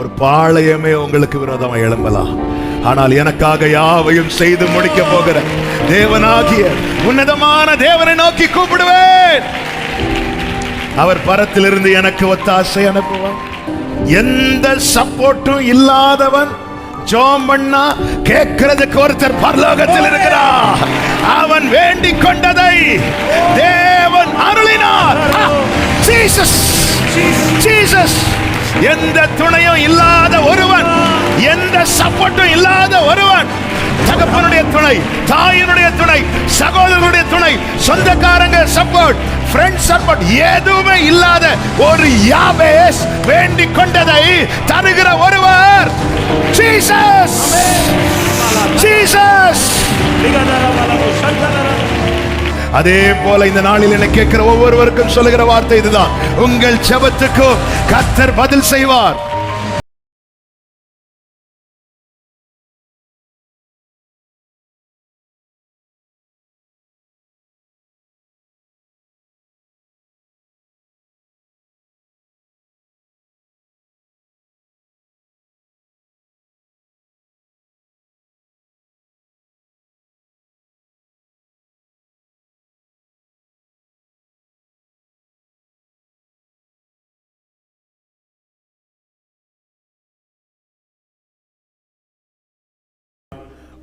ஒரு பாளையமே உங்களுக்கு விரோதமாக எழும்பலாம். ஆனால் எனக்காக யாவையும் செய்து முடிக்க போகிற தேவனாகிய உன்னதமான தேவனை நோக்கி கூப்பிடுவேன். அவர் பரத்திலிருந்து எனக்கு ஒத்தாசை அனுப்புவார். எந்த சப்போர்ட்டும் இல்லாதவன் ஜெபம் பண்ணா கேட்கிறதுக்கு ஒருத்தர் பரலோகத்தில் இருக்கிறார். அவன் வேண்டிக் கொண்டதை தேவன் அருளினார். Jesus, Jesus. எந்த துணையும் இல்லாத ஒருவன், எந்த சப்போர்ட்டும் இல்லாத ஒருவன், தகப்பனுடைய துணை, தாயினுடைய துணை, சகோதரனுடைய துணை, சொந்தக்காரங்க சப்போர்ட், ஃப்ரெண்ட்ஸ் சப்போர்ட் எதுவுமே இல்லாத ஒரு யாபேஸ் வேண்டிக் கொண்டதை தருகிற ஒருவர் ஜீசஸ். ஜீசஸ். அதே போல இந்த நாளில் என்னை கேட்கிற ஒவ்வொருவருக்கும் சொல்லுகிற வார்த்தை இதுதான்: உங்கள் ஜெபத்துக்கு கர்த்தர் பதில் செய்வார்.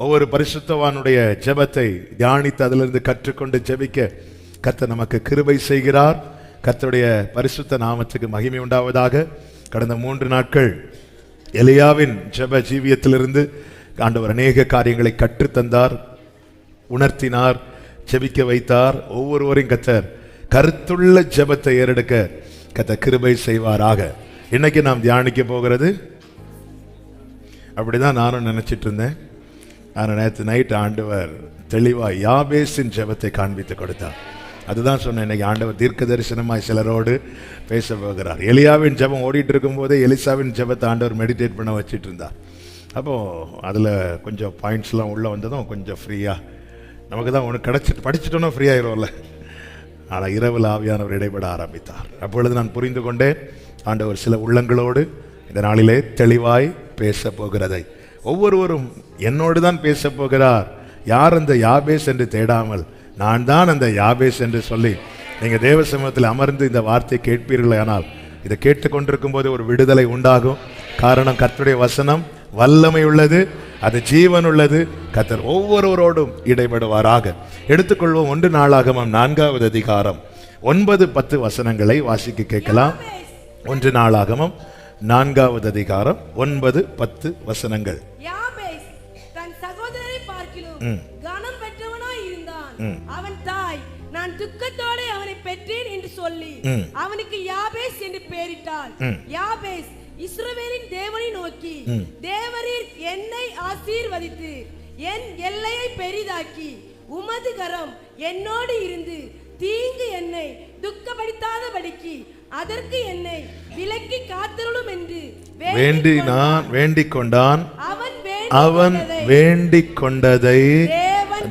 ஒவ்வொரு பரிசுத்தவானுடைய ஜெபத்தை தியானித்து அதிலிருந்து கற்றுக்கொண்டு ஜெபிக்க கர்த்தர் நமக்கு கிருபை செய்கிறார். கர்த்தருடைய பரிசுத்த நாமத்துக்கு மகிமை உண்டாவதாக. கடந்த 3 நாட்கள் எலியாவின் ஜெப ஜீவியத்திலிருந்து ஆண்டவர் அநேக காரியங்களை கற்றுத்தந்தார், உணர்த்தினார், ஜெபிக்க வைத்தார். ஒவ்வொருவரையும் கர்த்தர் கருத்துள்ள ஜெபத்தை ஏறெடுக்க கர்த்தர் கிருபை செய்வாராக. இன்னைக்கு நாம் தியானிக்க போகிறது, அப்படிதான் நானும் நினைச்சிட்டு இருந்தேன். ஆனால் நேற்று நைட் ஆண்டவர் தெளிவாக யாபேசின் ஜெபத்தை காண்பித்து கொடுத்தார். அதுதான் சொன்னேன். இன்னைக்கு ஆண்டவர் தீர்க்க தரிசனமாய் சிலரோடு பேச போகிறார். எலியாவின் ஜெபம் ஓடிட்டு இருக்கும் போதே எலிசாவின் ஜெபத்தை ஆண்டவர் மெடிடேட் பண்ண வச்சுட்டு இருந்தார். அப்போது அதில் கொஞ்சம் பாயிண்ட்ஸ்லாம் உள்ளே வந்ததும் கொஞ்சம் ஃப்ரீயாக நமக்கு தான் ஒன்று கிடச்சிட்டு படிச்சுட்டோன்னா ஃப்ரீ ஆகிரும்ல. ஆனால் இரவில் ஆவியானவர் இடைபட ஆரம்பித்தார். அப்பொழுது நான் புரிந்து கொண்டேன், ஆண்டவர் சில உள்ளங்களோடு இந்த நாளிலே தெளிவாய் பேச போகிறதை. ஒவ்வொருவரும் என்னோடு தான் பேச போகிறார். யார் அந்த யாபேஸ் என்று தேடாமல் நான் தான் அந்த யாபேஸ் என்று சொல்லி நீங்கள் தேவ சமூகத்தில் அமர்ந்து இந்த வார்த்தையை கேட்பீர்களே, ஆனால் இதை கேட்டுக்கொண்டிருக்கும் போது ஒரு விடுதலை உண்டாகும். காரணம், கர்த்தருடைய வசனம் வல்லமை உள்ளது, அது ஜீவன் உள்ளது. கர்த்தர் ஒவ்வொருவரோடும் இடைபடுவாராக. எடுத்துக்கொள்வோம் 1 நாளாகமம் 4வது அதிகாரம் 9-10 வசனங்களை வாசிக்க கேட்கலாம். 1 நாளாகமம் 4வது அதிகாரம் 9-10 வசனங்கள். யாபேஸ் தன் சகோதரரை பார்க்கிலும் கனம் பெற்றவனாய் இருந்தான். அவன் தாய், நான் துக்கத்தோடு அவனை பெற்றேன் என்று சொல்லி அவனுக்கு யாபேஸ் என்று பெயரிட்டாள். யாபேஸ் இஸ்ரவேலின் தேவனை நோக்கி, தேவரீர் என்னை ஆசீர்வதித்து என் எல்லையை பெரிதாக்கி உமது கரம் என்னோடு இருந்து தீங்கு என்னை துக்கப்படுத்தாதபடிக்கு அதற்கு என்னை விலக்கி காத்தருளும் என்று வேண்டிக் கொண்டான். அவன் வேண்டிக் கொண்டதை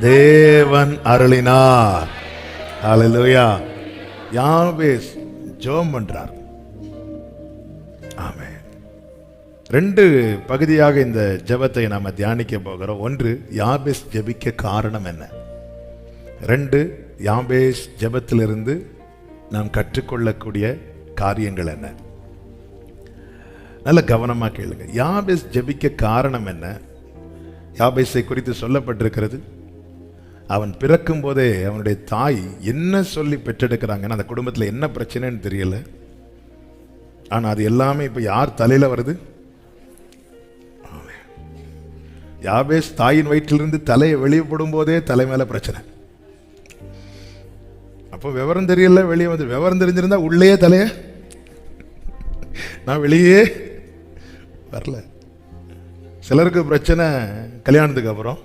தேவன் அருளினார். ஹல்லேலூயா. யாபேஸ் ஜெபம் பண்றார். ஆமென். 2 பகுதியாக இந்த ஜெபத்தை நாம தியானிக்க போகிறோம். 1, யாபேஸ் ஜெபிக்க காரணம் என்ன? 2, யாபேஸ் ஜெபத்திலிருந்து நாம் கற்றுக்கொள்ளக்கூடிய காரியங்கள் என்ன? நல்ல கவனமாக கேளுங்க. யாபேஸ் ஜெபிக்க காரணம் என்ன? யாபேஸை குறித்து சொல்லப்பட்டிருக்கிறது, அவன் பிறக்கும் போதே அவனுடைய தாய் என்ன சொல்லி பெற்றெடுக்கிறாங்கன்னா, அந்த குடும்பத்தில் என்ன பிரச்சனைன்னு தெரியல. ஆனால் அது எல்லாமே இப்போ யார் தலையில் வருது? யாபேஸ் தாயின் வயிற்றிலிருந்து தலையை வெளியே போடும் போதே தலை மேலே பிரச்சனை. அப்போ விவரம் தெரியல, வெளியே வந்து விவரம் தெரிஞ்சிருந்தா உள்ளே தலைய நான் வெளியே வரல. சிலருக்கு பிரச்சனை கல்யாணத்துக்கு அப்புறம்,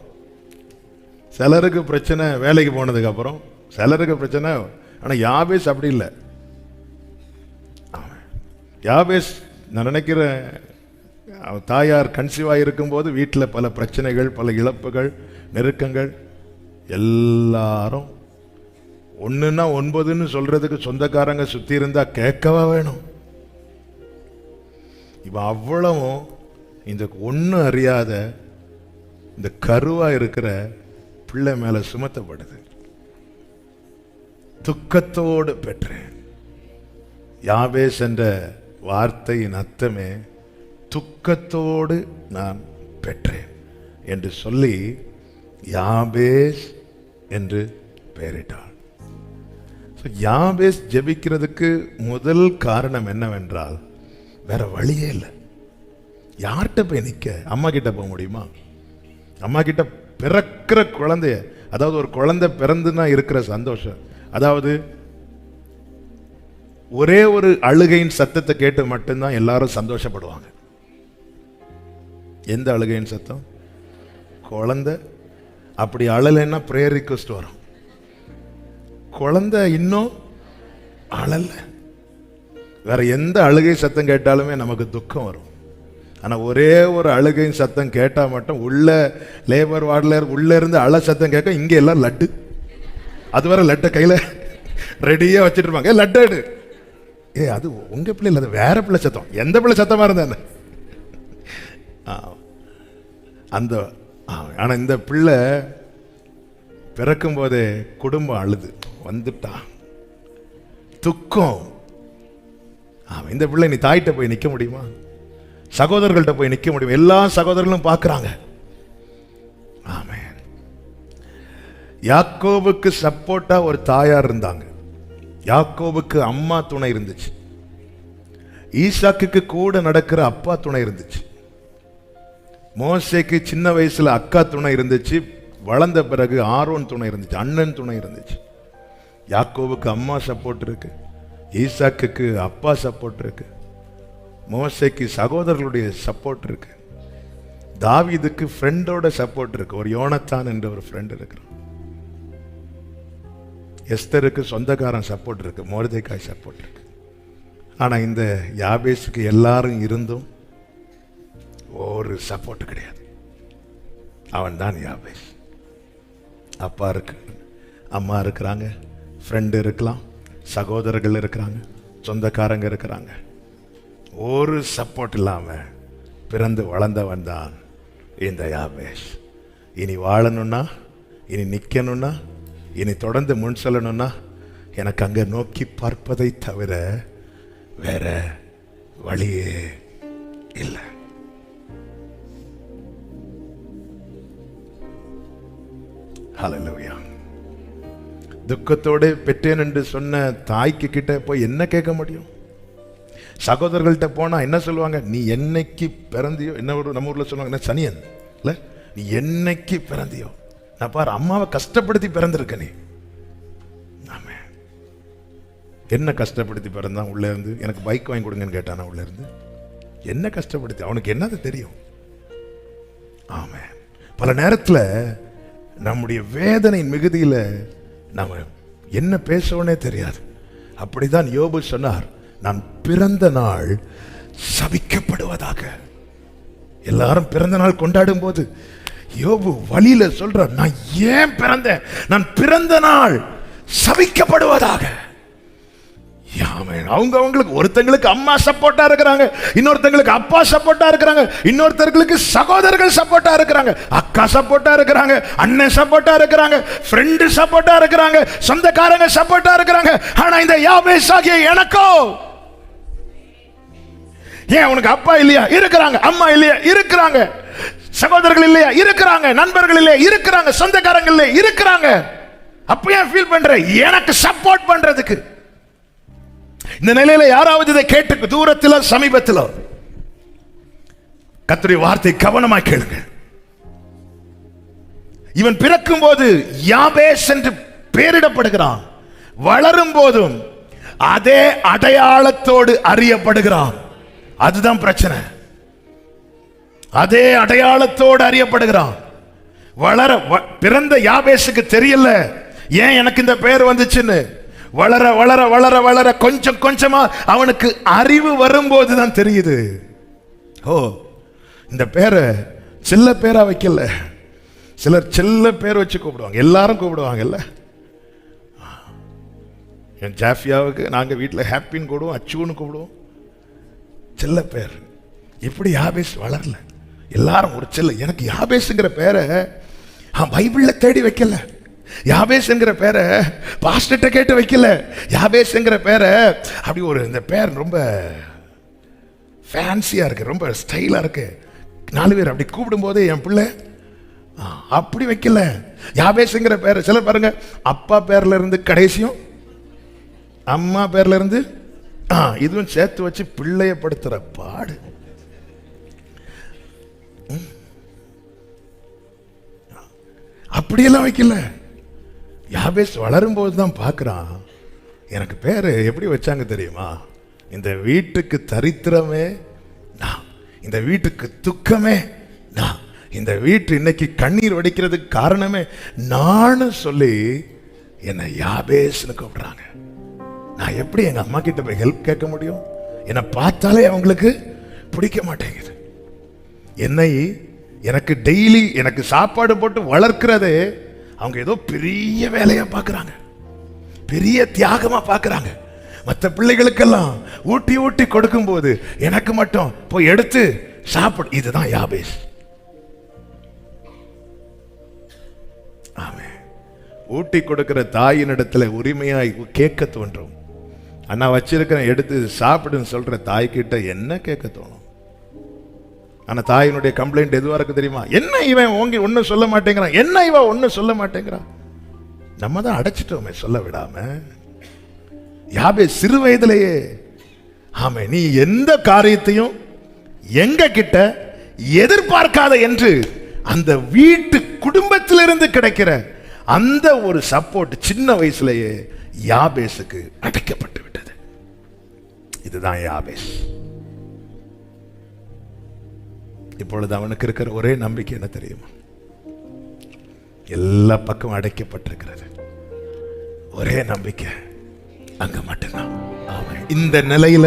சிலருக்கு பிரச்சனை வேலைக்கு போனதுக்கு அப்புறம், சிலருக்கு பிரச்சனை. ஆனால் யாபேஸ் அப்படி இல்லை. யாபேஸ் நான் நினைக்கிறேன், தாயார் கன்சீவாக இருக்கும்போது வீட்டில் பல பிரச்சனைகள், பல இழப்புகள், நெருக்கங்கள். எல்லாரும் 1ன்னா 9ன்னு சொல்றதுக்கு சொந்தக்காரங்க சுற்றி இருந்தால் கேட்கவா வேணும்? இப்போ அவ்வளவும் இந்த ஒன்றும் அறியாத இந்த கருவா இருக்கிற பிள்ளை மேல சுமத்தப்படுது. துக்கத்தோடு பெற்றேன். யாபேஸ் என்ற வார்த்தையின் அர்த்தமே துக்கத்தோடு நான் பெற்றேன் என்று சொல்லி யாபேஸ் என்று பெயரிட்டாள். யாபேஸ் ஜெபிக்கிறதுக்கு முதல் காரணம் என்னவென்றால், வேற வழியே இல்லை. யார்கிட்ட போய் நிற்க? அம்மா கிட்ட போக முடியுமா? அம்மா கிட்ட பிறக்கிற குழந்தைய, அதாவது ஒரு குழந்தை பிறந்துனா இருக்கிற சந்தோஷம், அதாவது ஒரே ஒரு அழுகையின் சத்தத்தை கேட்டு மட்டும்தான் எல்லாரும் சந்தோஷப்படுவாங்க. எந்த அழுகையின் சத்தம்? குழந்தை. அப்படி அழலைன்னா பிரேயர் ரிக்வெஸ்ட் வரும். குழந்தை இன்னும் அழல, வேற எந்த அழுகை சத்தம் கேட்டாலுமே நமக்கு துக்கம் வரும். ஆனா ஒரே ஒரு அழுகையின் சத்தம் கேட்டா மட்டும் உள்ள லேபர் வார்டில் உள்ள இருந்து அழ சத்தம் கேட்க, இங்க எல்லாம் லட்டு. அது வரை லட்டை கையில ரெடியா வச்சுட்டு இருப்பாங்க. லட்டு அது உங்க பிள்ளை இல்லை, அது வேற பிள்ளை சத்தம். எந்த பிள்ளை சத்தமா இருந்தா அந்த. ஆனா இந்த பிள்ளை பிறக்கும் போதே குடும்பம் அழுது வந்துட்டா, துக்கம். இந்த பிள்ளை நீ தாயிட்ட போய் நிக்க முடியுமா? சகோதரர்கள்ட்ட போய் நிக்க முடியும்? எல்லா சகோதரர்களும் பார்க்கறாங்க. ஆமென். யாக்கோபுக்கு சப்போர்ட்டா ஒரு தாயார் இருந்தாங்க. யாக்கோபுக்கு அம்மா துணை இருந்துச்சு. ஈசாக்குக்கு கூட நடக்கிற அப்பா துணை இருந்துச்சு. மோசேக்கு சின்ன வயசுல அக்கா துணை இருந்துச்சு. வளர்ந்த பிறகு ஆரோன் துணை இருந்துச்சு, அண்ணன் துணை இருந்துச்சு. யாக்கோபுக்கு அம்மா சப்போர்ட் இருக்கு, ஈசாக்குக்கு அப்பா சப்போர்ட் இருக்கு, மோசேக்கு சகோதரர்களுடைய சப்போர்ட் இருக்கு, தாவீதுக்கு ஃப்ரெண்டோட சப்போர்ட் இருக்கு. ஒரு யோனத்தான் என்ற ஒரு ஃப்ரெண்ட் இருக்கிறான். எஸ்தருக்கு சொந்தக்காரன் சப்போர்ட் இருக்கு, மொர்தெகாய் சப்போர்ட் இருக்கு. ஆனா இந்த யாபேஸுக்கு எல்லாரும் இருந்தும் ஒரு சப்போர்ட் கிடையாது. அவன் தான் யாபேஸ். அப்பா இருக்கு, அம்மா இருக்கிறாங்க, ஃப்ரெண்டு இருக்கலாம், சகோதரர்கள் இருக்கிறாங்க, சொந்தக்காரங்க இருக்கிறாங்க. ஒரு சப்போர்ட் இல்லாம பிறந்து வளர்ந்தவன் தான் இந்த யாபேஸ். இனி வாழணும்னா, இனி நிக்கணும்னா, இனி தொடர்ந்து முன் செல்லணும்னா எனக்கு அங்க நோக்கி பார்ப்பதை தவிர வேற வழியே இல்லை. ஹல்லேலூயா. துக்கத்தோடு பெற்றேன் என்று சொன்ன தாய்க்கு கிட்ட போய் என்ன கேட்க முடியும்? சகோதரர்கள்ட்ட போனா என்ன சொல்லுவாங்க? நீ என்னைக்கு பிறந்தியோ, என்ன ஒரு நம்ம ஊர்ல சொல்லுவாங்க, என்ன சனியன் இல்ல, நீ என்னைக்கு பிறந்தியோ, நான் பாரு அம்மாவை கஷ்டப்படுத்தி பிறந்திருக்க நீ. ஆமே. என்ன கஷ்டப்படுத்தி பிறந்தான்? உள்ள இருந்து எனக்கு பைக் வாங்கி கொடுங்கன்னு கேட்டானா? உள்ள இருந்து என்ன கஷ்டப்படுத்தி? அவனுக்கு என்னது தெரியும்? ஆமே. பல நேரத்துல நம்முடைய வேதனை மிகுதியில நாம என்ன பேசவனே தெரியாது. அப்படிதான் யோபு சொன்னார், நான் பிறந்த நாள் சபிக்கப்படுவதாக. எல்லாரும் பிறந்த நாள் கொண்டாடும் போது யோபு வழியில சொல்றார், நான் ஏன் பிறந்தேன்? நான் பிறந்த நாள் சபிக்கப்படுவதாக. அவங்களுக்கு ஒருத்தங்களுக்கு அம்மா சப்போர்ட்டா இருக்கிறாங்க, இன்னொருத்தங்களுக்கு அப்பா சப்போர்ட்டா இருக்கிறாங்க, இன்னொருத்தர்களுக்கு சகோதரர்கள் சப்போர்ட்டா இருக்கிறாங்க, அக்கா சப்போர்ட்டா இருக்கிறாங்க, அண்ணன் சப்போர்ட்டா இருக்கிறாங்க, ஃப்ரெண்டு சப்போர்ட்டா இருக்கிறாங்க, சொந்தக்காரங்க சப்போர்ட்டா இருக்கிறாங்க. ஆனா இந்த யாபேஸ் ஆகிய எனக்கோ ஏன்? உனக்கு அப்பா இல்லையா? இருக்கிறாங்க. அம்மா இல்லையா? இருக்கிறாங்க. சகோதரர்கள் இல்லையா? இருக்கிறாங்க. நண்பர்கள் இல்லையா? இருக்கிறாங்க. சொந்தக்காரங்க இல்லையா? இருக்கிறாங்க. அப்ப ஏன் ஃபீல் பண்ற? எனக்கு சப்போர்ட் பண்றதுக்கு. இந்த நிலையில யாராவது இதை கேட்டு தூரத்திலோ சமீபத்திலோ கர்த்தருடைய வார்த்தை கவனமா கேளுங்க. இவன் பிறக்கும் போது யாபேஸ் என்று பெயரிடப்படுகிறான். வளரும் போதும் அதே அடையாளத்தோடு அறியப்படுகிறான். அதுதான் பிரச்சனை. அதே அடையாளத்தோடு அறியப்படுகிறான். பிறந்த யாபேஸுக்கு தெரியல ஏன் எனக்கு இந்த பெயர் வந்துச்சுன்னு. வளர வளர வளர வளர கொஞ்சம் கொஞ்சமா அவனுக்கு அறிவு வரும்போது தான் தெரியுது, ஓ இந்த பேரை செல்ல பேரா வைக்கல. சிலர் செல்ல பேர் வச்சு கூப்பிடுவாங்க, எல்லாரும் கூப்பிடுவாங்கல்ல. என் ஜாஃபியாவுக்கு நாங்கள் வீட்டில் ஹாப்பின்னு கூப்பிடுவோம், அச்சுன்னு கூப்பிடுவோம். செல்ல பேர் இப்படி யாபேஸ் வளரல. எல்லாரும் ஒரு செல்ல. எனக்கு யாபேஸ்ங்கிற பேரை பைபிள்ல தேடி வைக்கல. யாபேஸ்ங்கிற பேரை பாஸ்டர்ட்ட கேட்டு வைக்கல. யாபேஸ்ங்கிற பேரை அப்படி ஒரு இந்த பேர் ரொம்ப ஃபேன்சியா இருக்கு, ரொம்ப ஸ்டைலா இருக்கு, 4 பேர் அப்படி கூப்பிடும் போது என் பிள்ளை அப்படி வைக்கல. யாபேஸ்ங்கிற பேரை சிலர் பாருங்க அப்பா பேர்ல இருந்து கடைசியும் அம்மா பேர்ல இருந்து இதுவும் சேர்த்து வச்சு பிள்ளைய படுத்துற பாடு. அப்படியெல்லாம் வைக்கல. யாபேஸ் வளரும் போது தான் பார்க்குறான், எனக்கு பேர் எப்படி வச்சாங்க தெரியுமா? இந்த வீட்டுக்கு தரித்திரமே நான், இந்த வீட்டுக்கு துக்கமே நான், இந்த வீட்டு இன்னைக்கு கண்ணீர் வடிக்கிறதுக்கு காரணமே நானும் சொல்லி என்னை யாபேஸ்னு கூப்பிடுறாங்க. நான் எப்படி எங்க அம்மா கிட்ட போய் ஹெல்ப் கேட்க முடியும்? என்னை பார்த்தாலே அவங்களுக்கு பிடிக்க மாட்டேங்குது. என்னை எனக்கு டெய்லி எனக்கு சாப்பாடு போட்டு வளர்க்கிறது அவங்க ஏதோ பெரிய வேலையா பார்க்குறாங்க, பெரிய தியாகமா பார்க்குறாங்க. மற்ற பிள்ளைகளுக்கெல்லாம் ஊட்டி ஊட்டி கொடுக்கும் போது எனக்கு மட்டும் போய் எடுத்து சாப்பிடு. இதுதான் யாபேஸ். ஆமே. ஊட்டி கொடுக்கிற தாயினிடத்துல உரிமையாய் கேட்க தோன்றும். அண்ணா வச்சிருக்கிறேன் எடுத்து சாப்பிடுன்னு சொல்ற தாய்கிட்ட என்ன கேட்க தோணும்? ஆனா தாயினுடைய கம்ப்ளைண்ட் எதுவா இருக்கு தெரியுமா? என்ன இவன் ஓங்கி ஒன்னும் சொல்ல மாட்டேங்கிறான், என்ன இவன் ஒன்னும் சொல்ல மாட்டேங்கிறான். நம்ம தான் அடைச்சிட்டோமே சொல்ல விடாம. யாபேஸ் சிறு வயதிலேயே ஆமே நீ எந்த காரியத்தையும் எங்க கிட்ட எதிர்பார்க்காத என்று அந்த வீட்டு குடும்பத்திலிருந்து கிடைக்கிற அந்த ஒரு சப்போர்ட் சின்ன வயசுலேயே யாபேஸுக்கு அடைக்கப்பட்டு விட்டது. இதுதான் யாபேஸ். இப்பொழுது அவனுக்கு இருக்கிற ஒரே நம்பிக்கை என்ன தெரியுமா? எல்லா பக்கம் அடைக்கப்பட்டிருக்கிறது. ஒரே நம்பிக்கை அங்க மட்டும்தான். இந்த நிலையில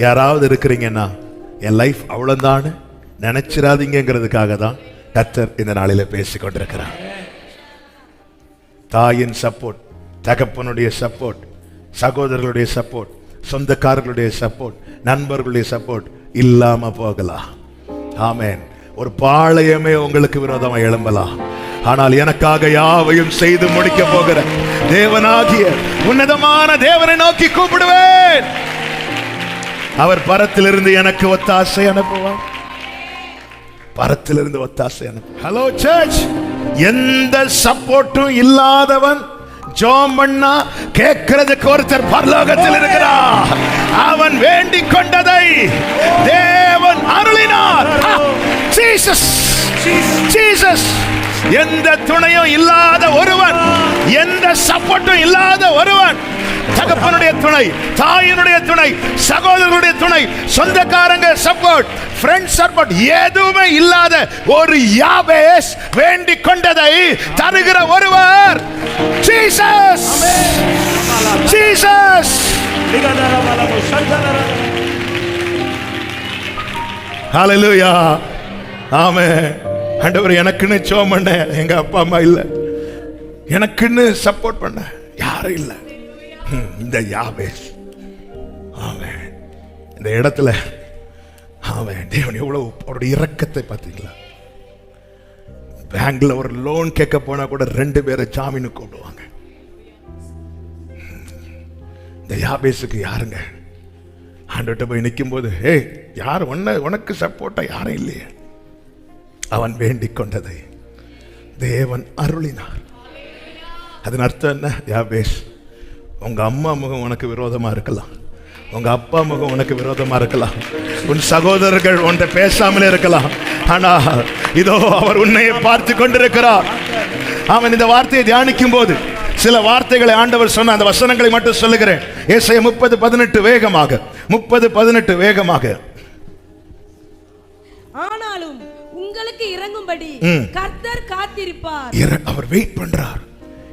யாராவது இருக்கிறீங்கன்னா என் லைஃப் அவ்வளவுதான் நினைச்சிடாதீங்கிறதுக்காக தான் கர்த்தர் இந்த நாளில பேசிக் கொண்டிருக்கிறார். தாயின் சப்போர்ட், தகப்பனுடைய சப்போர்ட், சகோதரர்களுடைய சப்போர்ட், சொந்தக்காரர்களுடைய சப்போர்ட், நண்பர்களுடைய சப்போர்ட் இல்லாம போகலாம். ஆமென். ஒரு பாளையமே உங்களுக்கு விரோதமாக எழும்பலாம். ஆனால் எனக்காக யாவையும் செய்து முடிக்க போகிற தேவனாகிய உன்னதமான தேவனை நோக்கி கூப்பிடுவேன். அவர் பரத்திலிருந்து எனக்கு ஒத்தாசை அனுப்புவார். பரத்திலிருந்து ஒத்தாசை அனுப்புவார். ஹலோ சர்ச், எந்த சப்போர்ட்டும் இல்லாதவன் ஜெபம் பண்ணா கேட்கிறதுக்கு ஒருத்தர் பரலோகத்தில் இருக்கிறார். அவன் வேண்டிக் கொண்டதை தேவன் அருளினார். Jesus, Jesus. எந்த துணையும் இல்லாத ஒருவன், எந்த சப்போர்ட்டும் இல்லாத ஒருவன், தகப்பனுடைய துணை, தாயினுடைய துணை, சகோதரர்களுடைய துணை, சொந்தக்காரங்க சப்போர்ட், ஃப்ரெண்ட்ஸ் சப்போர்ட் எதுவுமே இல்லாத ஒரு யாபேஸ் வேண்டிக் கொண்டதை தருகிற ஒருவர் ஜீசஸ். ஜீசஸ். ஹல்லேலூயா. ஆமென். ஆண்டவர் எனக்குன்னு ஜெபம் பண்ண எங்க அப்பா அம்மா இல்ல, எனக்குன்னு சப்போர்ட் பண்ண யாரும் இல்ல. இந்த யாபேஸ் ஆமென். இந்த இடத்துல ஆமென். தேவன் எவ்வளவு அவருடைய இரக்கத்தை பார்த்தீங்களா? பேங்க்ல ஒரு லோன் கேட்க போனா கூட 2 பேரை ஜாமீனுக்கு கூப்பிடுவாங்க. இந்த யாபேஸுக்கு யாருங்க ஆண்டவர்ட்ட போய் நிற்கும் போது, ஏய் யார் உனக்கு சப்போர்ட்டா யாரும் இல்லையே. அவன் வேண்டிக் கொண்டதை தேவன் அருளினார். அதன் அர்த்தம் என்ன? யாபேஸ், உங்க அம்மா முகம் உனக்கு விரோதமா இருக்கலாம், உங்க அப்பா முகம் உனக்கு விரோதமா இருக்கலாம், உன் சகோதரர்கள் உன்னை பேசாமலே இருக்கலாம். ஆனா இதோ அவர் உன்னையே பார்த்து கொண்டிருக்கிறார். அவன் இந்த வார்த்தையை தியானிக்கும் போது சில வார்த்தைகளை ஆண்டவர் சொன்ன அந்த வசனங்களை மட்டும் சொல்லுகிறேன். ஏசாயா 30:18 வேகமாக, 30:18 வேகமாக. ஆனாலும் உங்களுக்கு இறங்கும்படி கர்த்தர் காத்திருப்பார். அவர் வெயிட் பண்றார்.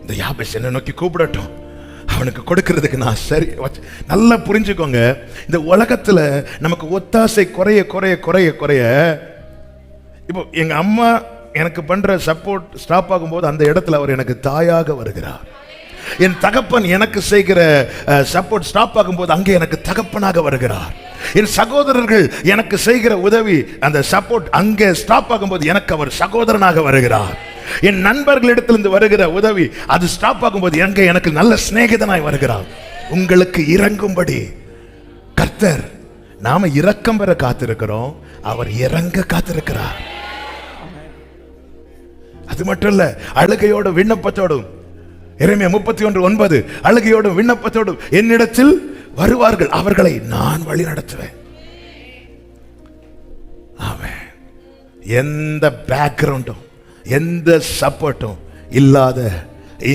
இந்த யாபேஸ் என்ன நோக்கி கூப்பிடட்டும், அவனுக்கு கொடுக்கிறதுக்கு நான் சரி. நல்லா புரிஞ்சுக்கோங்க, இந்த உலகத்துல நமக்கு ஒத்தாசை குறைய குறைய குறைய குறைய, இப்போ எங்க அம்மா எனக்கு பண்ற சப்போர்ட் ஸ்டாப் ஆகும்போது அந்த இடத்துல அவர் எனக்கு தாயாக வருகிறார். என் தகப்பன் எனக்கு செய்கிற சப்போர்ட் ஸ்டாப் ஆகும்போது அங்கே எனக்கு தகப்பனாக வருகிறார். என் சகோதரர்கள் எனக்கு செய்கிற உதவி, அந்த சப்போர்ட் அங்கே ஸ்டாப் ஆகும்போது எனக்கு அவர் சகோதரனாக வருகிறார். என் நண்பர்களிடத்திலிருந்து வருகிற உதவி அது ஸ்டாப் ஆகும்போது எனக்கு நல்ல சிநேகிதனாய் வருகிறார். உங்களுக்கு இறங்கும்படி கர்த்தர், நாம இரக்கம் பெற காத்திருக்கிறோம், அவர் இறங்க காத்திருக்கிறார். அது மட்டும் இல்ல, அழுகையோடும் விண்ணப்பத்தோடும், எரேமியா 31:9, அழுகையோடும் விண்ணப்பத்தோடும் என்னிடத்தில் வருவார்கள், அவர்களை நான் வழி நடத்துவேன். ஆமென். எந்த பேக்ரவுண்டும் எந்த சப்போர்ட்டும் இல்லாத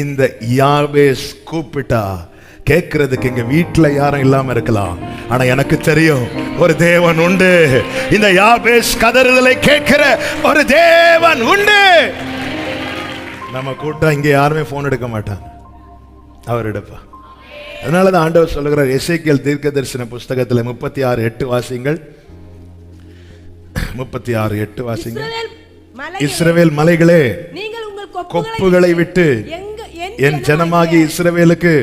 இந்த யாபேஸ் கூப்பிட்டா கேட்கிறதுக்கு எங்க வீட்டுல யாரும் இல்லாம இருக்கலாம், ஆனா எனக்கு தெரியும் ஒரு தேவன் உண்டு. இந்த யாபேஸ் கதறுதலை கேட்கிற ஒரு தேவன் உண்டு. நம்ம கூட்டம் இங்க யாருமே போன் எடுக்க மாட்டாங்க, அவர் எடுப்பா. அதனாலதான் ஆண்டவர் சொல்லுகிறார் எசேக்கியேல் தீர்க்கதரிசன புஸ்தகத்தில் 36:8 வாசிங்கள். 36:8 வாசிங்கள். இஸ்ரவேல் மலைகளே, நீங்கள் உங்கள் கொப்புகளை விட்டு என் ஜனமாகி இஸ்ரவேலுக்கு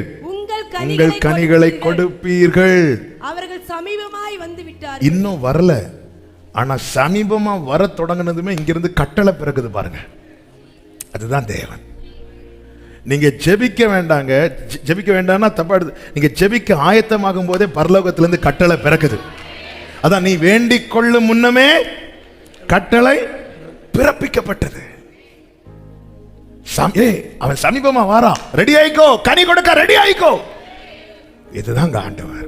உங்கள் கனிகளை கொடுப்பீர்கள். அவர்கள் சமீபமாய் வந்து விட்டார்கள். இன்னும் வரல, ஆனா சமீபமா வர தொடங்கினதுமே இங்கிருந்து கட்டளை பிறகுது பாருங்க. அதுதான் தேவன். நீங்க ஜெபிக்க வேண்டாங்க, ஜெபிக்க வேண்டாம்னா தப்பா எடுத்து, நீங்க ஜெபிக்க ஆயத்தமாகும் போதே பரலோகத்திலிருந்து கட்டளை பிறக்குது. அதான் நீ வேண்டிக் கொள்ளும் முன்னமே கட்டளை பிறப்பிக்கப்பட்டது. அவன் சமீபமா வாரா, ரெடி ஆயிக்கோ, கனி கொடுக்க ரெடி ஆயிக்கோ. இதுதான் ஆண்டவர்.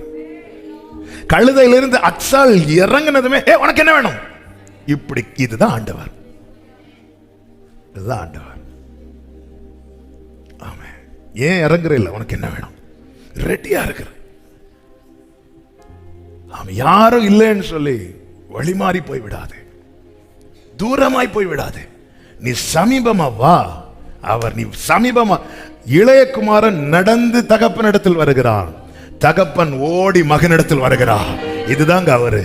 கழுதையிலிருந்து அக்சால் இறங்கினதுமே உனக்கு என்ன வேணும் இப்படி, இதுதான் ஆண்டவர். இதுதான் ஆண்டவர். ஆமா, ஏன் இறங்குற இல்ல, உனக்கு என்ன வேணும், ரெடியா இருக்கிற. ஆமா, யாரும் இல்லைன்னு சொல்லி வழி மாறி போய் விடாது, தூரமாய் போய் விடாது. நீ சமீபமா வா. அவர் நீ சமீபமா. இளையகுமாரன் நடந்து தகப்பனிடத்தில் வருகிறான், தகப்பன் ஓடி மகனிடத்தில் வருகிறான். இதுதாங்க அவரு.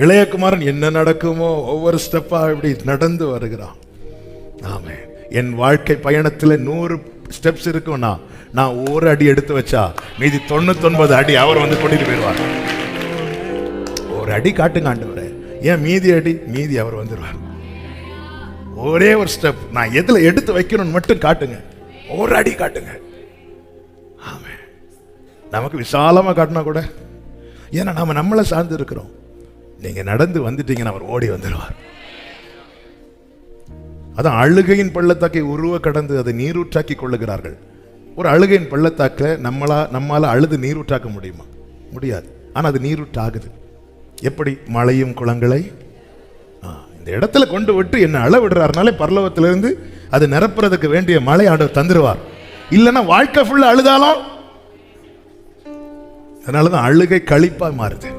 இளையகுமாரன் என்ன நடக்குமோ ஒவ்வொரு ஸ்டெப்பா இப்படி நடந்து வருகிறான். ஆமே, என் வாழ்க்கை பயணத்தில் 100 ஸ்டெப்ஸ் இருக்கும்னா நான் ஒரு அடி எடுத்து வச்சா மீதி 99 அடி அவர் வந்து கொண்டுட்டு போயிடுவார். ஒரு அடி காட்டுங்க ஆண்டவரே, ஏன் மீதி அடி, மீதி அவர் வந்துடுவார். ஒரே ஒரு ஸ்டெப் நான் எதுல எடுத்து வைக்கணும்னு மட்டும் காட்டுங்க, ஒரு அடி காட்டுங்க. ஆமே, நமக்கு விசாலமா காட்டினா கூட, ஏன்னா நாம நம்மளை சார்ந்து இருக்கிறோம். நீங்க நடந்து வந்துட்டீங்கன்னா அவர் ஓடி வந்துடுவார். அதான் அழுகையின் பள்ளத்தாக்கை உருவ கடந்து அதை நீரூற்றாக்கி கொள்ளுகிறார்கள். ஒரு அழுகையின் பள்ளத்தாக்க நம்மால அழுது நீரூற்றாக்க முடியுமா? முடியாது. ஆனா அது நீரூற்றாகுது. எப்படி? மழையும் குளங்களை இந்த இடத்துல கொண்டு விட்டு என்ன அள விடுறாருனாலே பரலோகத்திலிருந்து அது நிரப்புறதுக்கு வேண்டிய மழை ஆண்டவர் தந்துருவார். இல்லைன்னா வாழ்க்கை ஃபுல்லா அழுதாலும். அதனாலதான் அழுகை களிப்பா மாறுது.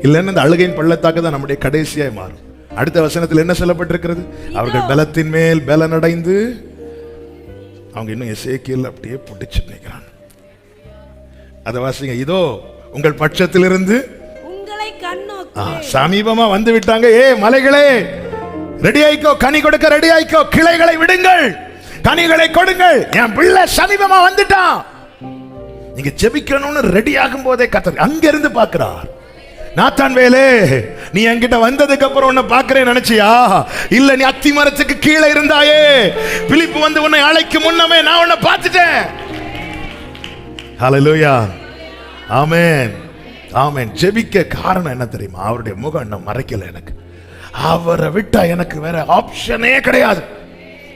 இல்லைன்னா இந்த அழுகையின் பள்ளத்தாக்கு தான் நம்முடைய கடைசியாய் மாறும். அடுத்த வசனத்தில் என்ன சொல்லப்பட்டிருக்கிறது? அவர்கள் பலத்தின் மேல் பலனடைந்து, அவங்க இன்னும் எசேக்கியேல் அப்படியே பிடிச்சு நிற்கிறான். அதை வாசிங்க. இதோ உங்கள் பட்சத்திலிருந்து சமீபமா வந்து விட்டாங்க. மலைகளே ரெடி ஆயிக்கோ, கனி கொடுக்க ரெடி ஆயிக்கோ, கிளைகளை விடுங்கள், கனிகளை கொடுங்கள், என் பிள்ளை சமீபமா வந்துட்டான். நீங்க ஜெபிக்கணும்னு ரெடி ஆகும் போதே கர்த்தர் அங்க இருந்து பார்க்கிறார். நாத்தான் வேலே, நீ என்கிட்ட வந்ததுக்கு அப்புறம் உன்னை பார்க்கிறேன் நினைச்சியா? இல்ல, நீ அத்தி மரத்துக்கு கீழே இருந்தாயே, பிலிப்பு வந்து உன்னை அழைக்கும் முன்னமே நான் உன்னை பார்த்துட்டேன். ஹல்லேலூயா, ஆமென், ஆமென். ஜெபிக்க காரணம் என்ன தெரியுமா? அவருடைய முகம் இன்னும் மறைக்கல எனக்கு. அவரை விட்டா எனக்கு வேற ஆப்ஷனே கிடையாது.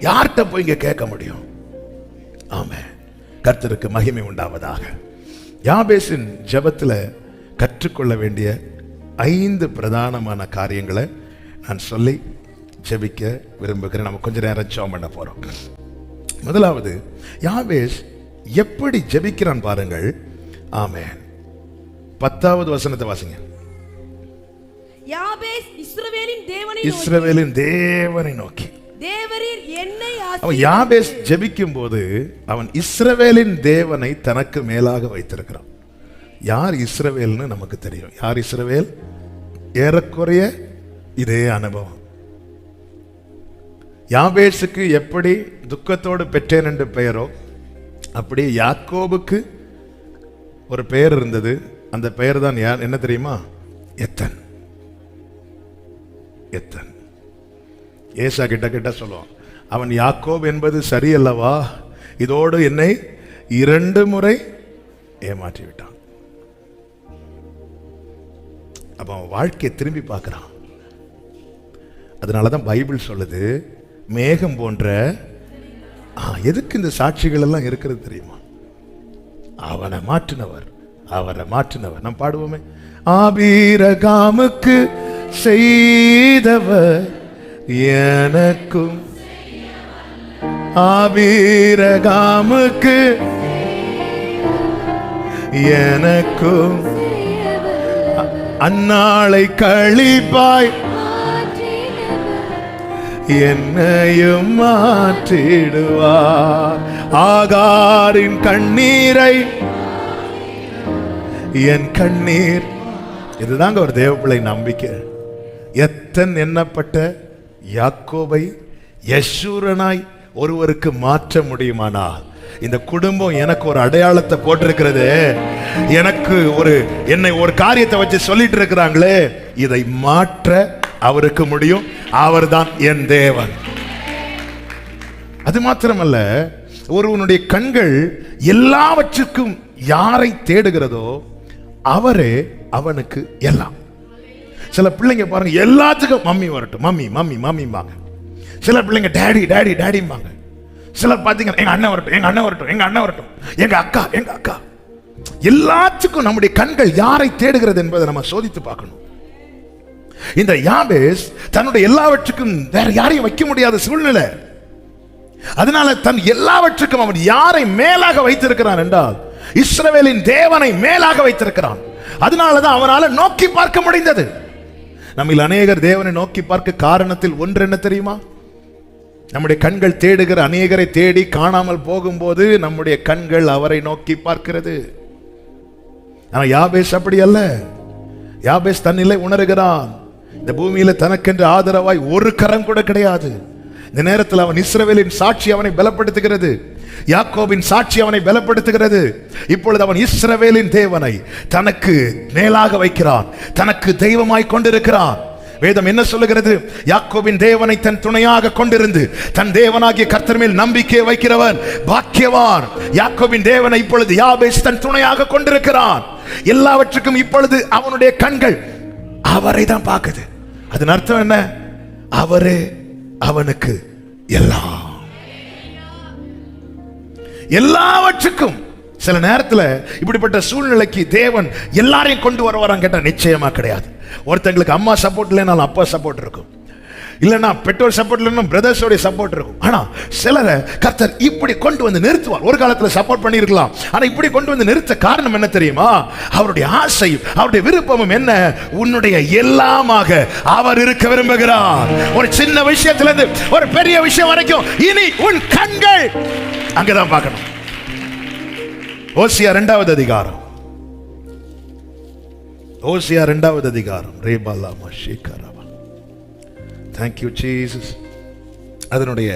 யார்கிட்ட போய் இங்க கேட்க முடியும்? ஆமென். கர்த்தருக்கு மகிமை உண்டாவதாக. யாபேசின் ஜெபத்துல கற்றுக்கொள்ள வேண்டிய 5 பிரதானமான காரியங்களை நான் சொல்லி ஜெபிக்க விரும்புகிறேன். நம்ம கொஞ்ச நேரம் ஜெபம் பண்ண போறோம். முதலாவது, யாபேஸ் எப்படி ஜெபிக்கிறான் பாருங்கள். ஆமென். 10வது வசனத்தை வாசிங்க. யாபேஸ் இஸ்ரவேலின் தேவனை நோக்கி, தேவரீர் என்னை அவன் யாபேஸ் ஜெபிக்கும் போது அவன் இஸ்ரவேலின் தேவனை தனக்கு மேலாக வைத்திருக்கிறான். யார் இஸ்ரவேல்னு நமக்கு தெரியும். யார் இஸ்ரவேல்? ஏறக்குறைய இதே அனுபவம். யாபேசுக்கு எப்படி துக்கத்தோடு பெற்றேன் என்று பெயரோ, அப்படியே யாக்கோபுக்கு ஒரு பெயர் இருந்தது. அந்த பெயர் தான் என்ன தெரியுமா? எத்தன். எத்தன். ஏசா கிட்ட சொல்லுவான், அவன் யாக்கோப் என்பது சரியல்லவா, இதோடு என்னை 2 முறை ஏமாற்றி விட்டான். அப்ப அவன் வாழ்க்கையை திரும்பி பார்க்கிறான். அதனாலதான் பைபிள் சொல்லுது, மேகம் போன்ற. எதுக்கு இந்த சாட்சிகள் எல்லாம் இருக்கிறது தெரியுமா? அவனை மாற்றினவர், அவரை மாற்றினவர். நாம் பாடுவோமே, ஆபிரகாமுக்கு செய்தவர் எனக்கும், ஆபிரகாமுக்கு எனக்கும் அந்நாளை கழிப்பாய் என்னையும் மாற்றிடுவார். ஆகாரின் கண்ணீரை என் கண்ணீர். இதுதாங்க ஒரு தேவப்பிள்ளை நம்பிக்கை. எத்தன் எண்ணப்பட்ட யாக்கோபை யசூரனாய் ஒருவருக்கு மாற்ற முடியுமானால், இந்த குடும்பம் எனக்கு ஒரு அடையாளத்தை போட்டிருக்கிறது, எனக்கு என்னை ஒரு காரியத்தை வச்சு சொல்லிட்டு இருக்கிறாங்களே, இதை மாற்ற அவருக்கு முடியும். அவர்தான் என் தேவன். அது மாத்திரமல்ல, ஒருவனுடைய கண்கள் எல்லாவற்றுக்கும் யாரை தேடுகிறதோ அவரே அவனுக்கு எல்லாம். சில பிள்ளைங்க பாருங்க, எல்லாத்துக்கும் மம்மி வரட்டும், மம்மி மம்மி மம்மிம்பாங்க. சில பிள்ளைங்க டாடி டாடி டாடிம்பாங்க. சிலர் பார்த்தீங்கன்னா எங்க அண்ணன் வரட்டும், எங்க அண்ணன் வரட்டும், எங்க அண்ணன் வரட்டும், எங்க அக்கா, எங்க அக்கா. எல்லாத்துக்கும் நம்முடைய கண்கள் யாரை தேடுகிறது என்பதை நம்ம சோதித்து பார்க்கணும். இந்த யாபேஸ் தன்னுடைய எல்லாவற்றுக்கும் வேற யாரையும் வைக்க முடியாத சூழ்நிலை. அதனால தன் எல்லாவற்றுக்கும் அவன் யாரை மேலாக வைத்திருக்கிறான் என்றால் இஸ்ரவேலின் தேவனை மேலாக வைத்திருக்கிறான். அதனாலதான் அவனால நோக்கி பார்க்க முடிந்தது. நம்மில் அநேகர் தேவனை நோக்கி பார்க்க காரணத்தில் ஒன்று என்ன தெரியுமா? நம்முடைய கண்கள் தேடுகிற அநேகரை தேடி காணாமல் போகும்போது நம்முடைய கண்கள் அவரை நோக்கி பார்க்கிறது. ஆனா யாபேஸ் அப்படி அல்ல. யாபேஸ் தன்னிலை உணர்கிறான். இந்த பூமியில தனக்கென்று ஆதரவாய் ஒரு கரம் கூட கிடையாது. இந்த நேரத்தில் அவன் இஸ்ரவேலின் சாட்சி அவனை பலப்படுத்துகிறது, யாக்கோபின் சாட்சி அவனை பலப்படுத்துகிறது. இப்பொழுது அவன் இஸ்ரவேலின் தேவனை தனக்கு மேலாக வைக்கிறான், தனக்கு தெய்வமாய் கொண்டிருக்கிறான். வேதம் என்ன சொல்லுகிறது? யாக்கோபின் தேவனை தன் துணையாக கொண்டிருந்து தன் தேவனாகிய கர்த்தர் மேல் நம்பிக்கை வைக்கிறவன் பாக்கியவான். யாக்கோபின் தேவனை இப்பொழுது யாபேஸ் தன் துணையாக கொண்டிருக்கிறான். எல்லாவற்றுக்கும் இப்பொழுது அவனுடைய கண்கள் அவரை தான் பார்க்குது. அதன் அர்த்தம் என்ன? அவரே அவனுக்கு எல்லாம். எல்லாவற்றுக்கும். சில நேரத்தில் இப்படிப்பட்ட சூழ்நிலைக்கு தேவன் எல்லாரையும் கொண்டு வருவாரான்னு கேட்டா நிச்சயமா கிடையாது. ஒருத்தங்களுக்கு அம்மா சப்போர்ட் இல்லைனாலும் அப்பா சப்போர்ட் இருக்கும், இல்லைன்னா பெற்றோர் சப்போர்ட் இல்லைன்னா பிரதர்ஸோட சப்போர்ட் இருக்கும். ஆனா சிலரை கர்த்தர் இப்படி கொண்டு வந்து நிறுத்துவார். ஒரு காலத்துல சப்போர்ட் பண்ணியிருக்கலாம், ஆனா இப்படி கொண்டு வந்து நிறுத்த காரணம் என்ன தெரியுமா? அவருடைய ஆசையும் அவருடைய விருப்பமும் என்ன? உன்னுடைய எல்லாமாக அவர் இருக்க விரும்புகிறார். ஒரு சின்ன விஷயத்துல இருந்து ஒரு பெரிய விஷயம் வரைக்கும் இனி உன் கண்கள் அங்கதான் பார்க்கணும். ஓசியா 2வது அதிகாரம், ஓசியா 2வது அதிகாரம். ரேபாலா மஷிகரா. Thank you Jesus. அதனுடைய